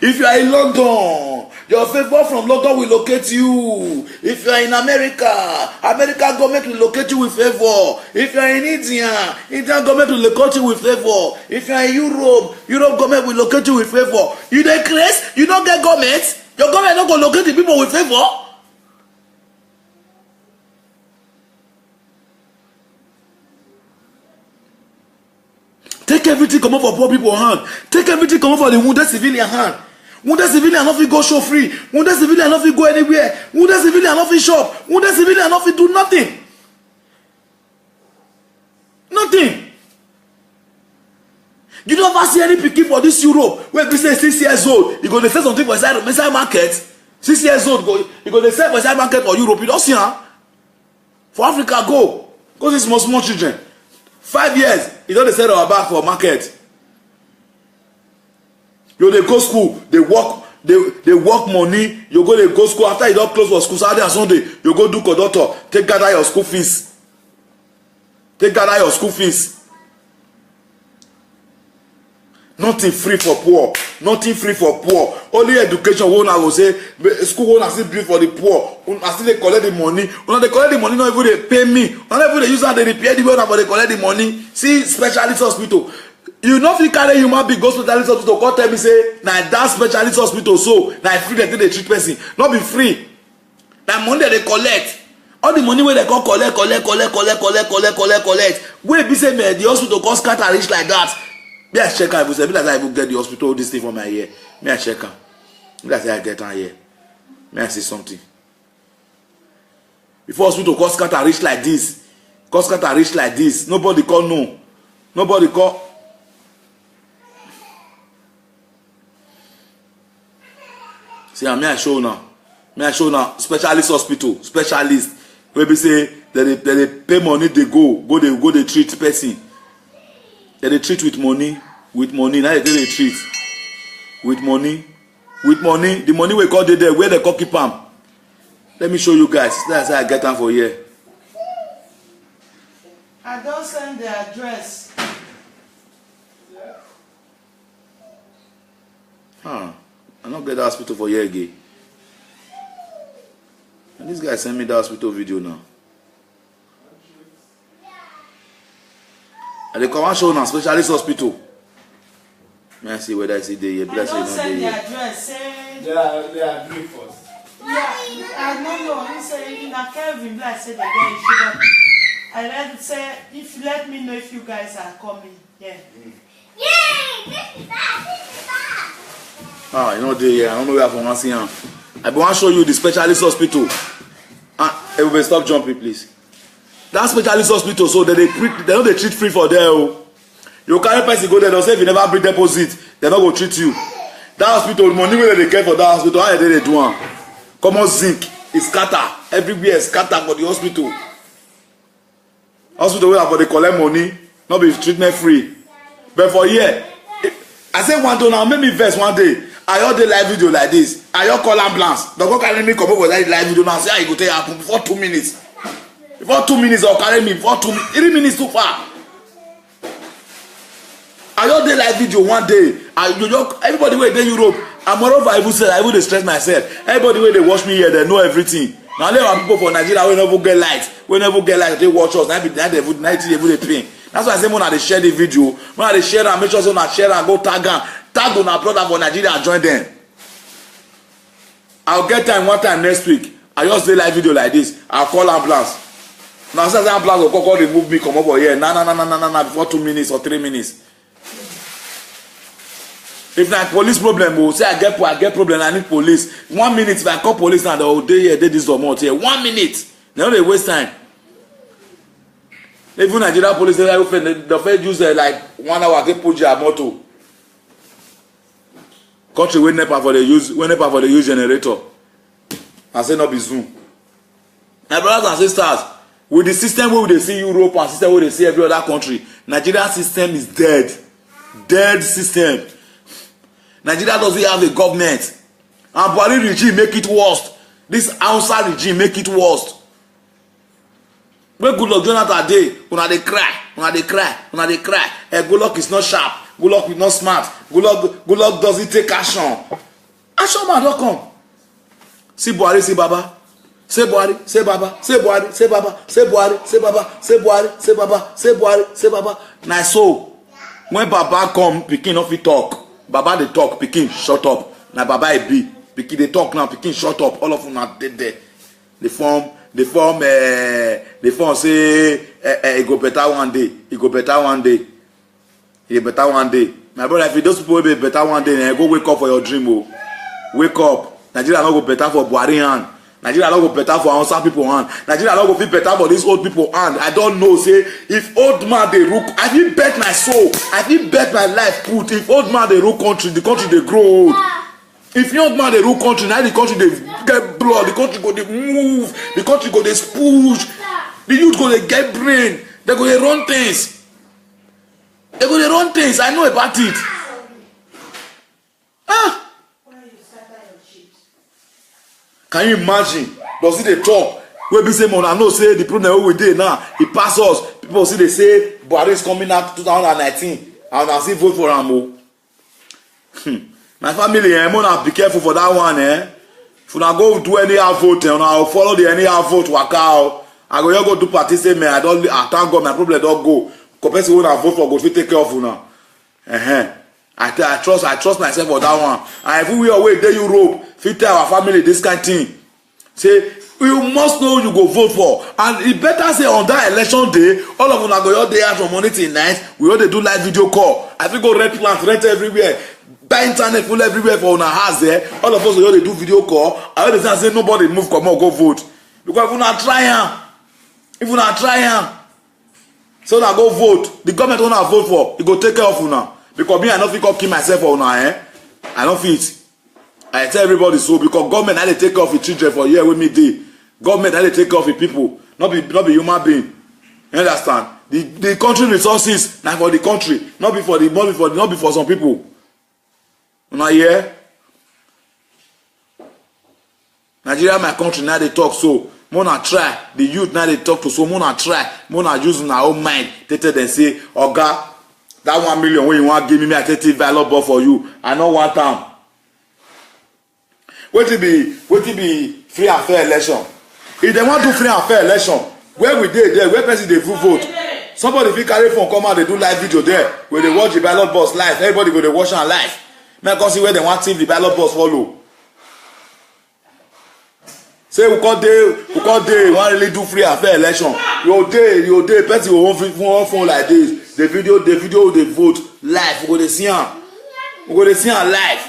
If you are in London, your favor from London will locate you. If you are in America, American government will locate you with favor. If you are in India, Indian government will locate you with favor. If you are in Europe, Europe government will locate you with favor. You dey craze? You don't get government? Your government not going to locate the people with favor? Take everything come up for poor people hand. Take everything come up for the wounded civilian hand. Wounded civilian not fit go show free. Wounded civilian not fit go anywhere. Wounded civilian not fit shop. Wounded civilian not fit do nothing. Nothing. You don't ever see any pikin for this Europe where we say 6 years old. You go to sell something for inside market. 6 years old you go to sell for inside market for Europe. You don't see her. For Africa go. Because it's small children. 5 years, you don't sell our back for market. You they go school, they work money. You go they go school after you don't close for school Saturday and Sunday. You go do conductor, take gather your school fees. Take gather your school fees. Nothing free for poor. Nothing free for poor. Only education one I will say school one I still build for the poor. I still they collect the money. When they collect the money, not even they pay me. Not even they use that they repair the way but they collect the money. See specialist hospital. You know if you carry human being go specialist hospital, come tell me say now that specialist hospital so now free they treat person. Not be free. That money that they collect. All the money where they come collect. Where be say man the hospital cost scatter reach like that. Me I check out. If I like I will get the hospital this thing for my ear. Me I check out. Me I say I get on here. Me I see something. Before hospital cost scatter reach like this, nobody call no. Nobody call. See, me I show now. Specialist hospital, specialist. Where we say they pay money, they go they treat person. They treat with money. Now they treat with money. The money we call there, where they call keep them. Let me show you guys. That's how I get them for here. I don't send the address. I don't get the hospital for here again. And this guy sent me the hospital video now. And they come and show now specialist hospital. May I see whether I see the here. I don't send the address. Say they are doing first. Yeah, I don't know. He said in a Kelvin, I said again. I let say if you let me know if you guys are coming. Yeah. You know the I don't know where I'm going to see him. I want to show you the specialist hospital. Everybody stop jumping, please. That specialist hospital, so they don't treat free for there. You carry person go there, they'll say if you never bring deposit, they're not going to treat you. That hospital, money where they care for that hospital, how they do one? Common zinc is scatter. Everywhere is scatter for the hospital. Hospital where they collect money, not be treatment free. But for here, I say one day now, make me verse one day. I heard the live video like this. I heard call ambulance. Don't go carry me come over that live video now. Say how you go take happen before 2 minutes. Before 2 minutes, they'll carry me. Before 3 minutes too far. I heard the live video one day. Everybody where in Europe, And moreover, I even dey stress myself. Everybody wey dey watch me here, they know everything. Now there are people for Nigeria wey never get light, they watch us. Now they pay. That's why I say when I share the video, when I share and make sure so share and go tag on our brother for Nigeria, join them. I'll get time one time next week. I just do live video like this. I'll call ambulance. Now since ambulance will call remove me come over here. Nah, before 2 minutes or 3 minutes. If na police problem, we'll say I get problem, I need police. 1 minute, if I call police now, they'll day here, they this or more here. 1 minute. They don't waste time. Even Nigeria police, they use like 1 hour, they put your motor. Country when NEPA for the use generator. I say not be Zoom. My brothers and sisters, with the system where they see Europe and system where they see every other country, Nigeria system is dead. Dead system. Nigeria doesn't have a government. And Buhari regime make it worse. This Hausa regime make it worse. When Goodluck Jonathan dey, una dey cry. Goodluck is not sharp. Goodluck is not smart. Goodluck doesn't take action. Action man don't come. See Buhari, see Baba. Say Buhari, say Baba. Say Buhari, say Baba. Say Buhari, say Baba. Say Buhari, say Baba. Say Buhari, say Baba. Now so, when Baba come, Pikin no fit talk. Baba dey talk, Pikin shut up. Now Baba e be. Pikin dey talk now, Pikin shut up. All of them are dead there. They form say it go better one day. It go better one day. It better one day. My brother, if those people will be better one day, then go wake up for your dream. Oh. Wake up. Nigeria no go better for Buhari hand. Nigeria no go better for Hausa people hand. Nigeria no go feel better for these old people hand. I don't know. Say if old man they rule, I feel bet my soul. I feel bet my life put. If old man they rule country, the country they grow old. If young man they rule country, now the country they get blood, the country go they move, the country go they spooge, the youth go they get brain, they go they run things. They go they run things. I know about it. Ah. Can you imagine? Does it they talk? We be say man, I know say the problem we did now. It pass us. People see they say Buhari is coming out 2019, and I see vote for him. My family, Mona, be careful for that one, If you not go do any vote, I'll follow the any vote work out. I go do party say me. I thank God my problem don't go. Compared to when I vote for, go take care of you now. I trust myself for that one. And if we away there Europe, fit tell our family this kind of thing. Say you must know who you go vote for, and it better say on that election day, all of them are go your day out from morning till night. We all they do live video call. I think go rent plants, rent everywhere. Buy internet full everywhere for una house there. All of us will do video call. I always say nobody move, come on, go vote. Because if you not try, so now go vote. The government wanna vote for, you go take care of una. Because me, I don't think I'll kill myself for una, I don't fit. I tell everybody so because government I they take care of the children for year with me day. Government I they take care of the people, not be human being. You understand? The country resources now for the country, not be for some people. Una hear? Nigeria, my country, now they talk so. Mona try. The youth now they talk to so. Mona try. Mona using our own mind. They tell them say, Oga, that 1 million when you want give me, I take it valuable for you. I know one time. What it be free and fair election? If they want to free and fair election, where we dey there, where person they vote? Somebody if you carry phone come out, they do live video there, where they watch the ballot box live. Everybody go they watch on live. Now go see where they want to the ballot box follow. Say we call day, want really do free and fair election. Your day, person will phone like this. The video, they vote live. We go to see them. We go to see them live.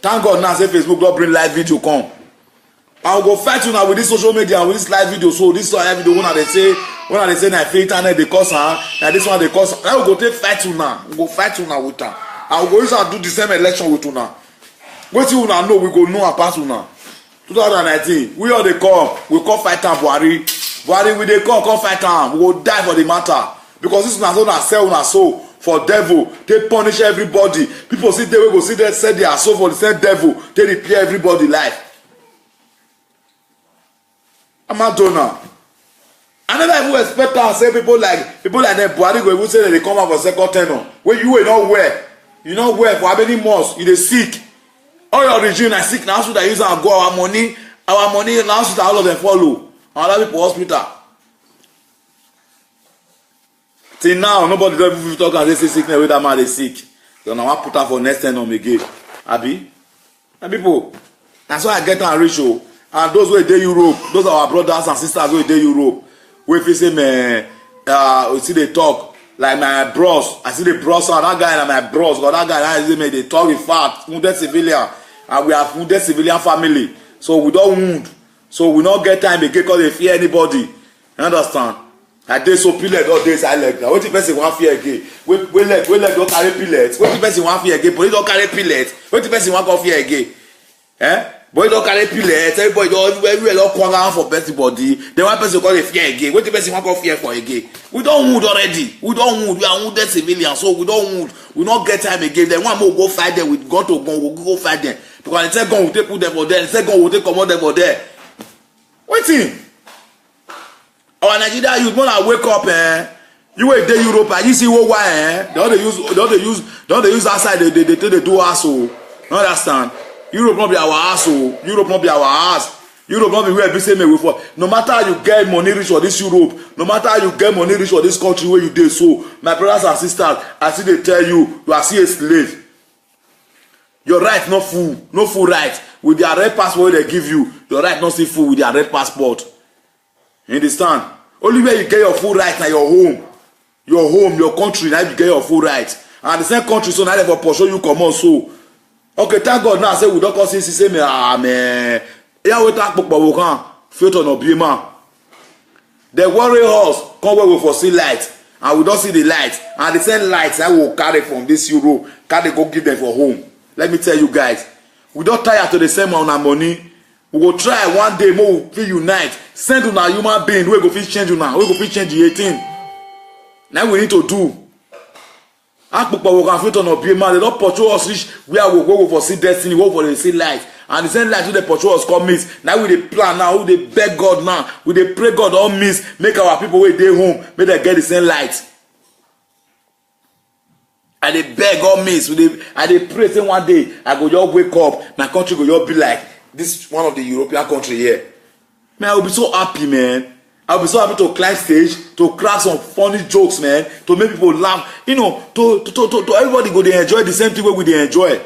Thank God now say Facebook don't bring live video come. I will go fight you now with this social media and with this live video. So this live video when they say na free internet they cause now this one they cause. Now we go take fight you now. We go fight you now with her. I will go use and do the same election with you now. What you now know we go know about you now. 2019 we all they come. We come fight am Buhari. Buhari we they come fight am. We go die for the matter because this na so na sell na so. For devil, they punish everybody. People see they will go see they say they are so for the same devil. They repair everybody life. I'm not doing now. I never even expect to say people like them. Buhari go even say that they come out for second tenor. When you were not where, you know where for how many months you dey sick. All your regime na sick na hospital use am go our money na hospital all of them follow. Other people hospital. Till now nobody don even talk and say sickness wey that man dey sick. So now I put am for next time again. Abi? And people, that's why I get am reach o. And those wey dey Europe, those are our brothers and sisters wey dey Europe. Wey fit say we see dey talk like my bros. I see the bros and that guy na my bros. But that guy na say me dey talk in fact wounded civilian. And we have wounded civilian family. So we don't wound. So we don't get time again because they fear anybody. You understand? I dey so pillet all day I leg. Now what the person want fear again? We leg don't carry pillets. What the person want fear again? Police don't carry pillets. What the person want fear again? Eh? Boy don't carry pillets. Everybody don't everywhere don't come around for everybody. Then one person call fear again. What the person want fear for again? We don't wound already. We don't wound. We are wounded civilians. So we don't wound. We don't get time again. Then one more go fight them with gun to gun. We'll go fight them. Because the second will take put them for there. The second will take command them for there. Waiting. Our Nigeria youth when I wake up you wait there Europe and you see why they don't use outside they do asshole. You understand? Europe not be our asshole. Europe not be our ass. Europe not be where be say me with for. No matter how you get money rich for this Europe, no matter how you get money rich for this country where you dey so, my brothers and sisters, I see they tell you are still a slave. Your right not full right. With their red passport they give you, your right not still full with their red passport. You understand? Only where you get your full right now your home, your country. Now you get your full right. And the same country so now they for pursue you come on so. Okay, thank God now say we don't see say me man. Yeah, we talk about we can filter no be man. The worry us come where we for see light and we don't see the light and the same lights I will carry from this Europe carry go give them for home. Let me tell you guys, we don't tire to the same amount of money. We will try one day more we feel unite. Send to our human being we go fit change you now. We go fit change the 18. Now we need to do. Ask people we can fit on be man. They don't portray us reach where we go for see destiny, go for the see light. And the same light we they portray us come miss. Now we dey plan now, we dey beg God now, we dey pray God all miss, make our people wait dey home, make they get the same light. I dey beg all miss, I dey pray say one day I go just wake up, my country go just be like this one of the European country here. Man, I will be so happy, man. I will be so happy to climb stage, to crack some funny jokes, man, to make people laugh. You know, to everybody go they enjoy the same thing where we they enjoy.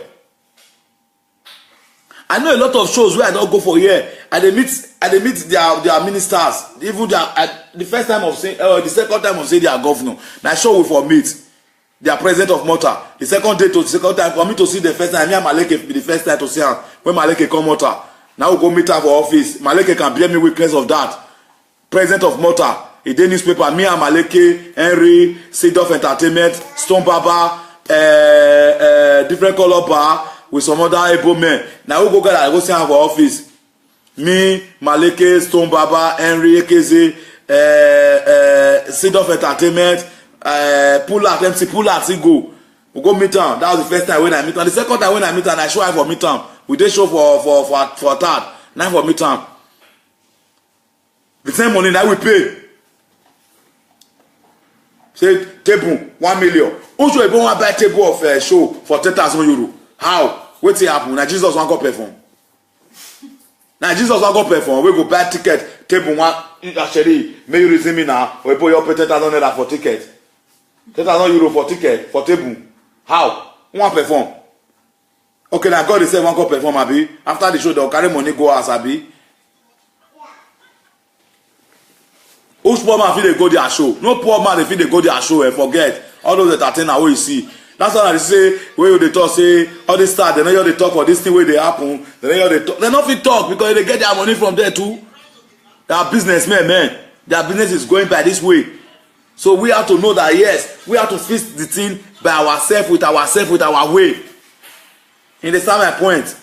I know a lot of shows where I don't go for here. I they meet their ministers. Even the first time of saying, the second time of saying their governor. Now show we for meet. They are president of Malta. The second day to the second time for me to see the first time. Me and Maleke be the first time to see her when Maleke come Malta. Now we go meet her for office. Maleke can blame me witness of that. President of Malta. A day newspaper. Me and Maleke, Henry, Seedorf Entertainment, Stone Baba, different color bar with some other able men. Now we go get I go see her for office. Me, Maleke, Stone Baba, Henry, Ekeze, Seedorf Entertainment. Pull out MC pull out go. We go meet am. That was the first time when I meet am. The second time when I meet am, I show her for meet am. We dey show for third. Now for meet am. The same money that we pay. Say table 1 million. Who should even want buy table of show for 10,000 euro? How? Wetin happen? Now Jesus wan go perform. Now Jesus wan go perform. We go buy ticket table one. Actually, may you reason me now. We pay your 10,000 naira for ticket. 10,000 euro for ticket for table. How? Who wan perform? Okay, now God is say wan go perform abi. After the show, they'll carry money go as abi. Which poor man fit dey go their show? No poor man dey fit dey go their show and forget all those entertainers wey you see. That's why I say wey you dey talk say all this stars they no hear dey talk for this thing wey dey happen. They no hear dey talk. They no fit talk because they get their money from there too. They are businessmen, man. Their business is going by this way. So we have to know that yes, we have to fix the thing by ourselves with our way. You understand my point?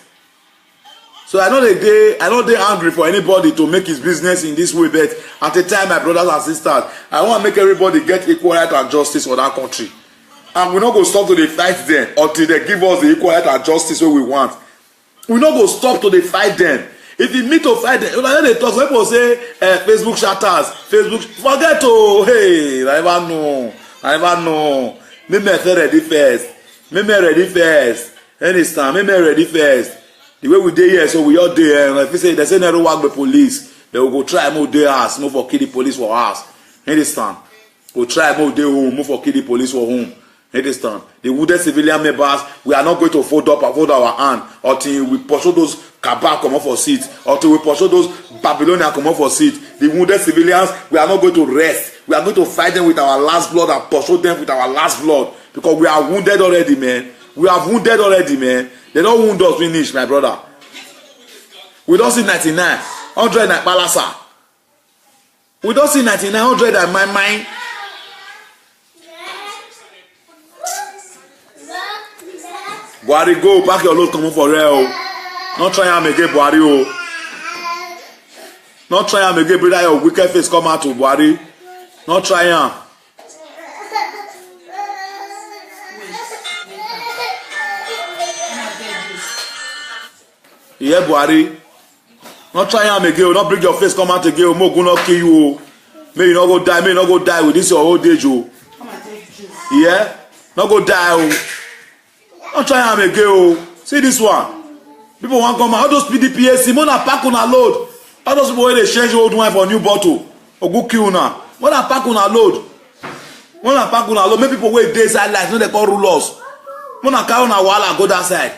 So I know they angry for anybody to make his business in this way, but at the time, my brothers and sisters, I want to make everybody get equal right and justice for that country. And we're not going to stop to the fight them until they give us the equal right and justice what we want. We're not going to stop to the fight them. If you meet to fight them, you know, they talk, when people say Facebook shatters, Facebook, forget to, hey, I never know. Maybe I feel ready first. Anytime, maybe ready first. The way we dey here, so we all dey. If you say they say never work with police, they will go try more day house, move for kill the police for house. Understand? Go try more day home, move for kill the police for home. Understand? The wounded civilian members, we are not going to fold our hand until we pursue those cabal come up for seats, until we pursue those Babylonians come up for seats. The wounded civilians, we are not going to rest. We are going to fight them with our last blood and pursue them with our last blood because we are wounded already, man. We are wounded already, man. They don't wound us finish, my brother. We don't see 99, 100 at Palasa. We don't see 99, 100 at my mind. Buhari, go pack your load, come for real. Not try and make it Buhari. Not try and make it brother your wicked face come out to Buhari. Not try and. Yeah, Buhari. Not try and make it. Not bring your face come out again. Mo go not kill you. May you not go die. May you not go die with this your old age. Yeah. Not go die. Not try and make it. See this one. People want to come out. All those PDPAC, Mona pack on a load. All those people when they change old wine for new bottle. Or go kill now. Mona pack on a load. Mona pack on a load. Make people wait days side like no they call rulers. Mona carry on a wall and go that side.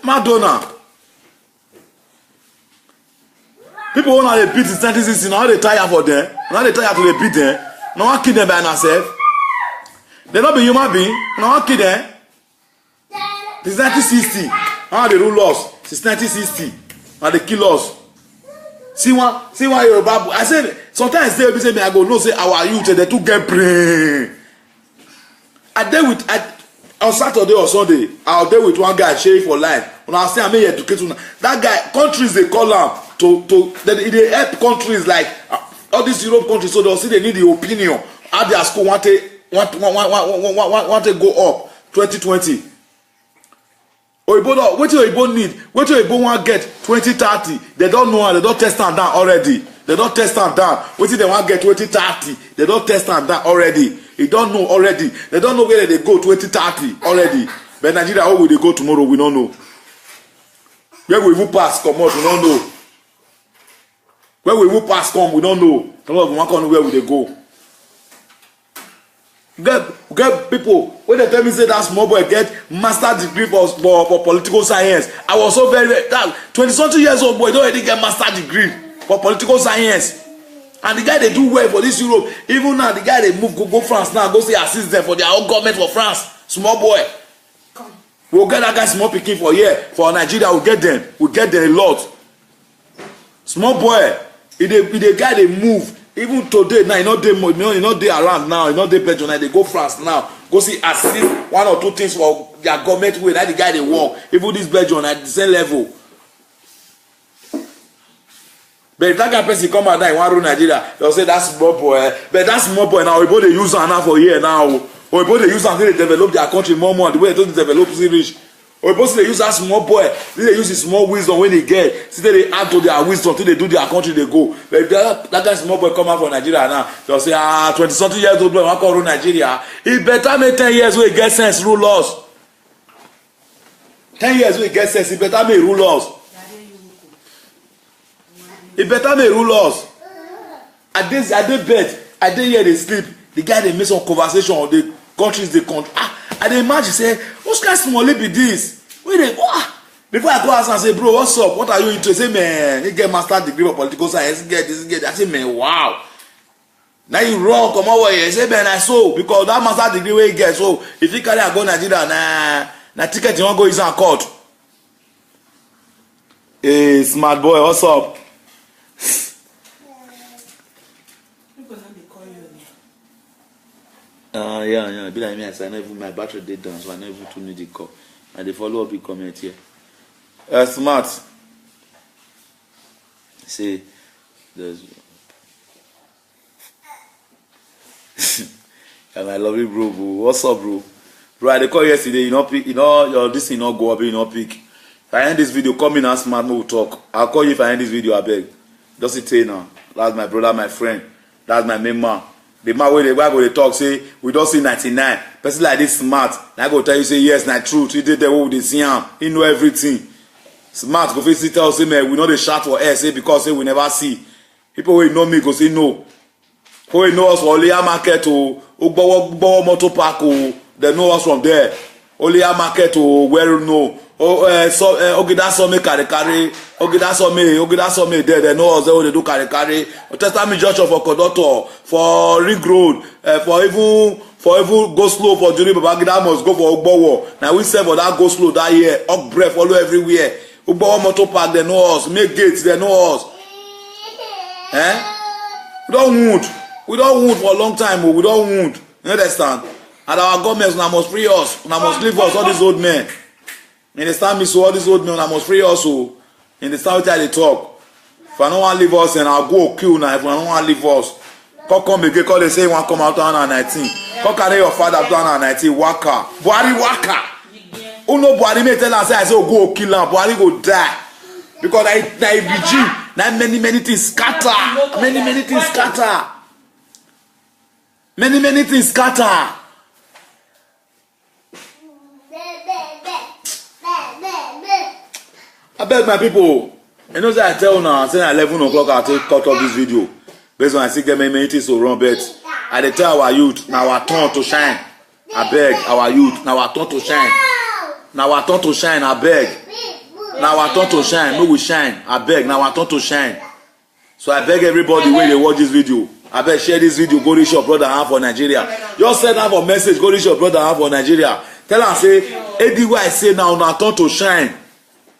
Madonna. People want to beat in 2016. Now they tire for them. Now they tire to they beat them. Now I kill them by themselves. They not be human being. Now I kill them. Since 1960, how they rule us? Since 1960, and they kill us. See why you're Yoruba. I said sometimes they say me I go no say our youth they too get brain. On Saturday or Sunday, I'll deal with one guy share for life. When I say I'm here educated, that guy countries they call him they help countries like all these Europe countries so they'll see they need the opinion how their school want to go up 2020. Oyibo, what Oyibo need? What Oyibo want get 2030? They don't know how. They don't test them down already. They don't test them down. What they want get 2030? They don't test them down already. They don't know already. They don't know where they go 2030 already. But Nigeria, how will they go tomorrow? We don't know. Where will we pass come out? We don't know. Where will we pass come? We don't know. Some of them want to know where will they go. Get people when they tell me say that small boy get master degree for political science. I was so very that 20-something years old boy don't already get master degree for political science. And the guy they do well for this Europe. Even now the guy they move go France now go say assist them for their own government for France. Small boy. We'll get that guy small picking for here for Nigeria. We'll get them a lot. Small boy. If the guy they move. Even today now, you know they around now, you know they pledge now. They go France now, go see assist one or two things for their government way. That the guy they work. Even this Belgium at the same level. But if that guy person come out now in one room Nigeria, they'll say that's small boy. But that's small boy now. We they use now for here now. Or they use until they develop their country more the way they don't develop rich. Or they use that small boy, they use his small wisdom when they get, see they add to their wisdom till they do their country they go. But if that guy small boy come out from Nigeria now, they'll say 20-something years old boy want to rule Nigeria. It better make 10 years we get sense rule us. 10 years we get sense. It better make rule us. It better make rule us. I did bed. I did hear they sleep. The guy they make some conversation on the countries they country. I dey imagine say, whose kind small be this? Where they before I go ask and say, bro, what's up? What are you into? Say, man, you get master degree for political science, get this, get that. I say, man, wow. Now you wrong, come over here. Say, man, I saw because that master degree where you get. So if you carry a go Nigeria, na ticket you want go is on court. Hey, smart boy, what's up? Yeah. Be like me, I say, my battery did down, so I never to need the call. And they follow up the comment here. Smart. Say, there's. And I love you, bro. What's up, bro? Bro, I call yesterday, you know, pick, you know, your this thing not go up, you know, pick. If I end this video, come in and smart, we'll talk. I'll call you if I end this video, I beg. Just it say now. That's my brother, my friend. That's my main man. The man where they talk say we don't see 99. Person like this smart. I go tell you say yes, not true. He did the way they see him. He know everything. Smart go fit tell say man we know dey shout for air say because say we never see. People wey know me go say no. People wey know us for Oleya market o Ogbowo motor park o they know us from there. Oleya market o where no Ogida Some carry Ogida Some there they know us there they do carry Testament Church for conductor for ring road for even go slow for Juri Babangida must go for Ogbowo. Now we say for that go slow that year up breath follow everywhere. Ogbowo motor park they know us, make gates they know us. We don't wound for a long time, we don't wound. You understand? And our government now must free us. Now must leave us all these old men. You understand me? So all these old men now must free us. So you understand what they talk? If I don't want to leave us, and I'll go kill now. If I don't want to leave us, come again. Call they say you want to come out 2019. Come carry your father 2019. Waka, Buhari waka. Oh no, Buhari may tell us say go kill him. Buhari go die because that regime. Now many things scatter. Many things scatter. Many things scatter. I beg my people. You know that I tell now, say 11 o'clock I take cut off this video. Based on I see many things so wrong, but I dey tell our youth now our turn to shine. I beg our youth now our turn to shine. Now our turn to shine. I beg. Now our turn to shine. No we shine. I beg. Now our turn to shine. So I beg everybody when they watch this video. I beg share this video. Go reach your brother and for Nigeria. Just send out a message. Go reach your brother and for Nigeria. Tell am say anywhere I say now na turn to shine.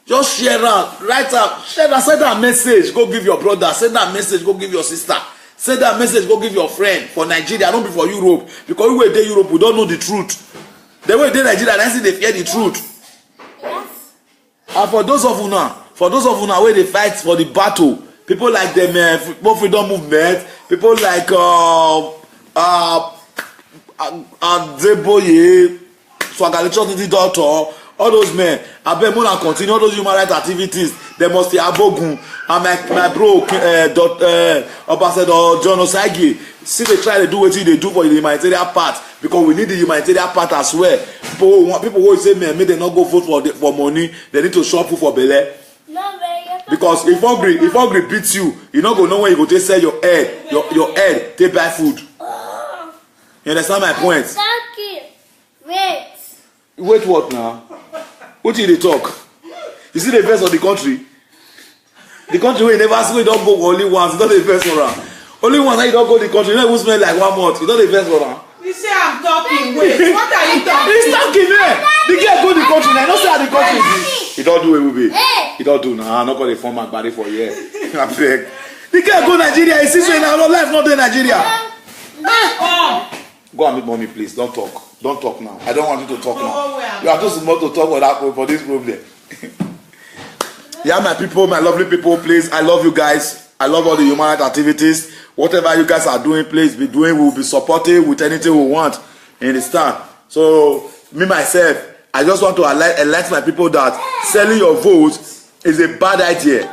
Just share out, write out, share that, send that message, go give your brother, send that message, go give your sister, send that message, go give your friend for Nigeria, don't be for Europe. Because we were in Europe, we don't know the truth. They were in Nigeria, that's they fear the truth. Yes. And for those of una where they fight for the battle, people like them, people freedom movement, people like Zeboye, Swagalichon Doctor. All those men, I bet more and continue all those human rights activities. They must be abogun. And my bro, Ambassador John Osagi, see they try to do what they do for the humanitarian part because we need the humanitarian part as well. People always say, man, may they not go vote for money. They need to shop food for belle. Because if hungry beats you, you not go know where you go to sell your head, your head, take buy food. You understand my point? Wait what now? What did they talk? You see the verse of the country? The country where you never see, we don't go only once. It's not the verse for her. Only once you don't go to the country. You don't even smell like 1 month. It's not the verse for her. You say I'm talking. Wait, what are you talking? He's talking there. The girl go to the country. I don't say how the country is. He don't do it, will be. He don't do now. I'm not going to form my body for a year. I beg. The girl go Nigeria. He sees you in our life, not in Nigeria. Go and meet mommy, please. Don't talk. Don't talk now. I don't want you to talk now. You are too small to talk for this problem. Yeah, my people, my lovely people, please. I love you guys. I love all the human rights activities. Whatever you guys are doing, please be doing. We will be supportive with anything we want. You understand? So, me, myself, I just want to alert my people that selling your vote is a bad idea.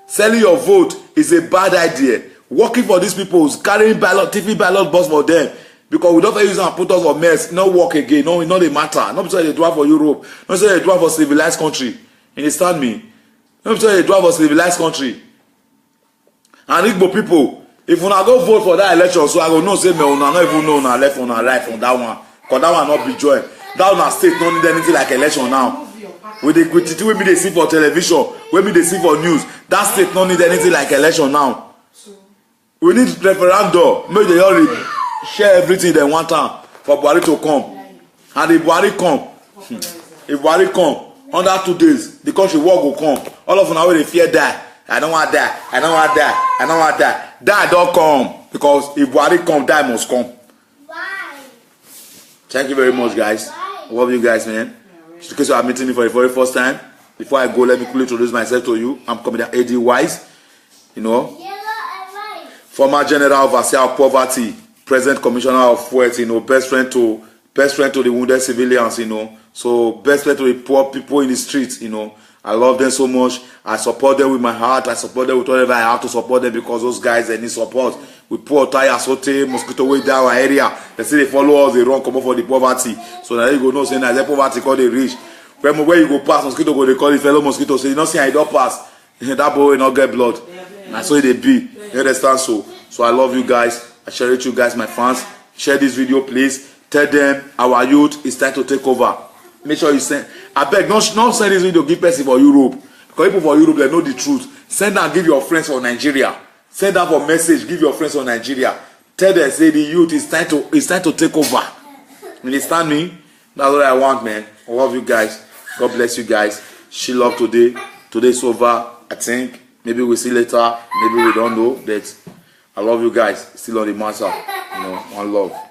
Selling your vote is a bad idea. Working for these people, carrying ballot, TV ballot box for them. Because we don't use and put us on mess, not work again, no, it not a matter. Not because they do it for Europe, not because they do it for civilized country. You understand me? Not because they do it for civilized country. And Igbo people, if una go vote for that election, so I go know say me una not even know una left una right on that one. Because that one not be joy. That one state don't need anything like election now. With the quantity we they see for television, when they see for news, that state don't need anything like election now. We need referendum. Make they all share everything they want for Buhari to come. And if Buhari come, under 2 days, the country war will come. All of them now they fear die. I don't want die. I don't want die. I don't want die. Die don't come. Because if Buhari come, die must come. Why? Thank you very much, guys. I love you guys, man. Just in case you are meeting me for the very first time, before I go, let me quickly introduce myself to you. I'm Comedian AD Wise. You know, former General Overseer of Poverty, present Commissioner of Wealth, you know, best friend to the wounded civilians, you know. So best friend to the poor people in the streets, you know. I love them so much. I support them with my heart. I support them with whatever I have to support them because those guys, they need support. We poor tire sote, mosquito way down our area. They say they follow us, they run come up for the poverty. So now you go know saying that the poverty called they rich. where you go pass, mosquito go, they call it fellow mosquito. So you don't see I don't pass. That boy will not get blood. And so they be. You understand? So I love you guys. I cherish you guys, my fans. Share this video, please. Tell them our youth is time to take over. Make sure you send. I beg, not send this video, give person for Europe. Because people for Europe, they know the truth. Send and give your friends for Nigeria. Send out for message, give your friends for Nigeria. Tell them, say the youth is time to take over. You understand me? That's what I want, man. I love you guys. God bless you guys. She love today. Today's over. I think maybe we'll see later. Maybe we don't know. But I love you guys. Still on the matter. You know, one love.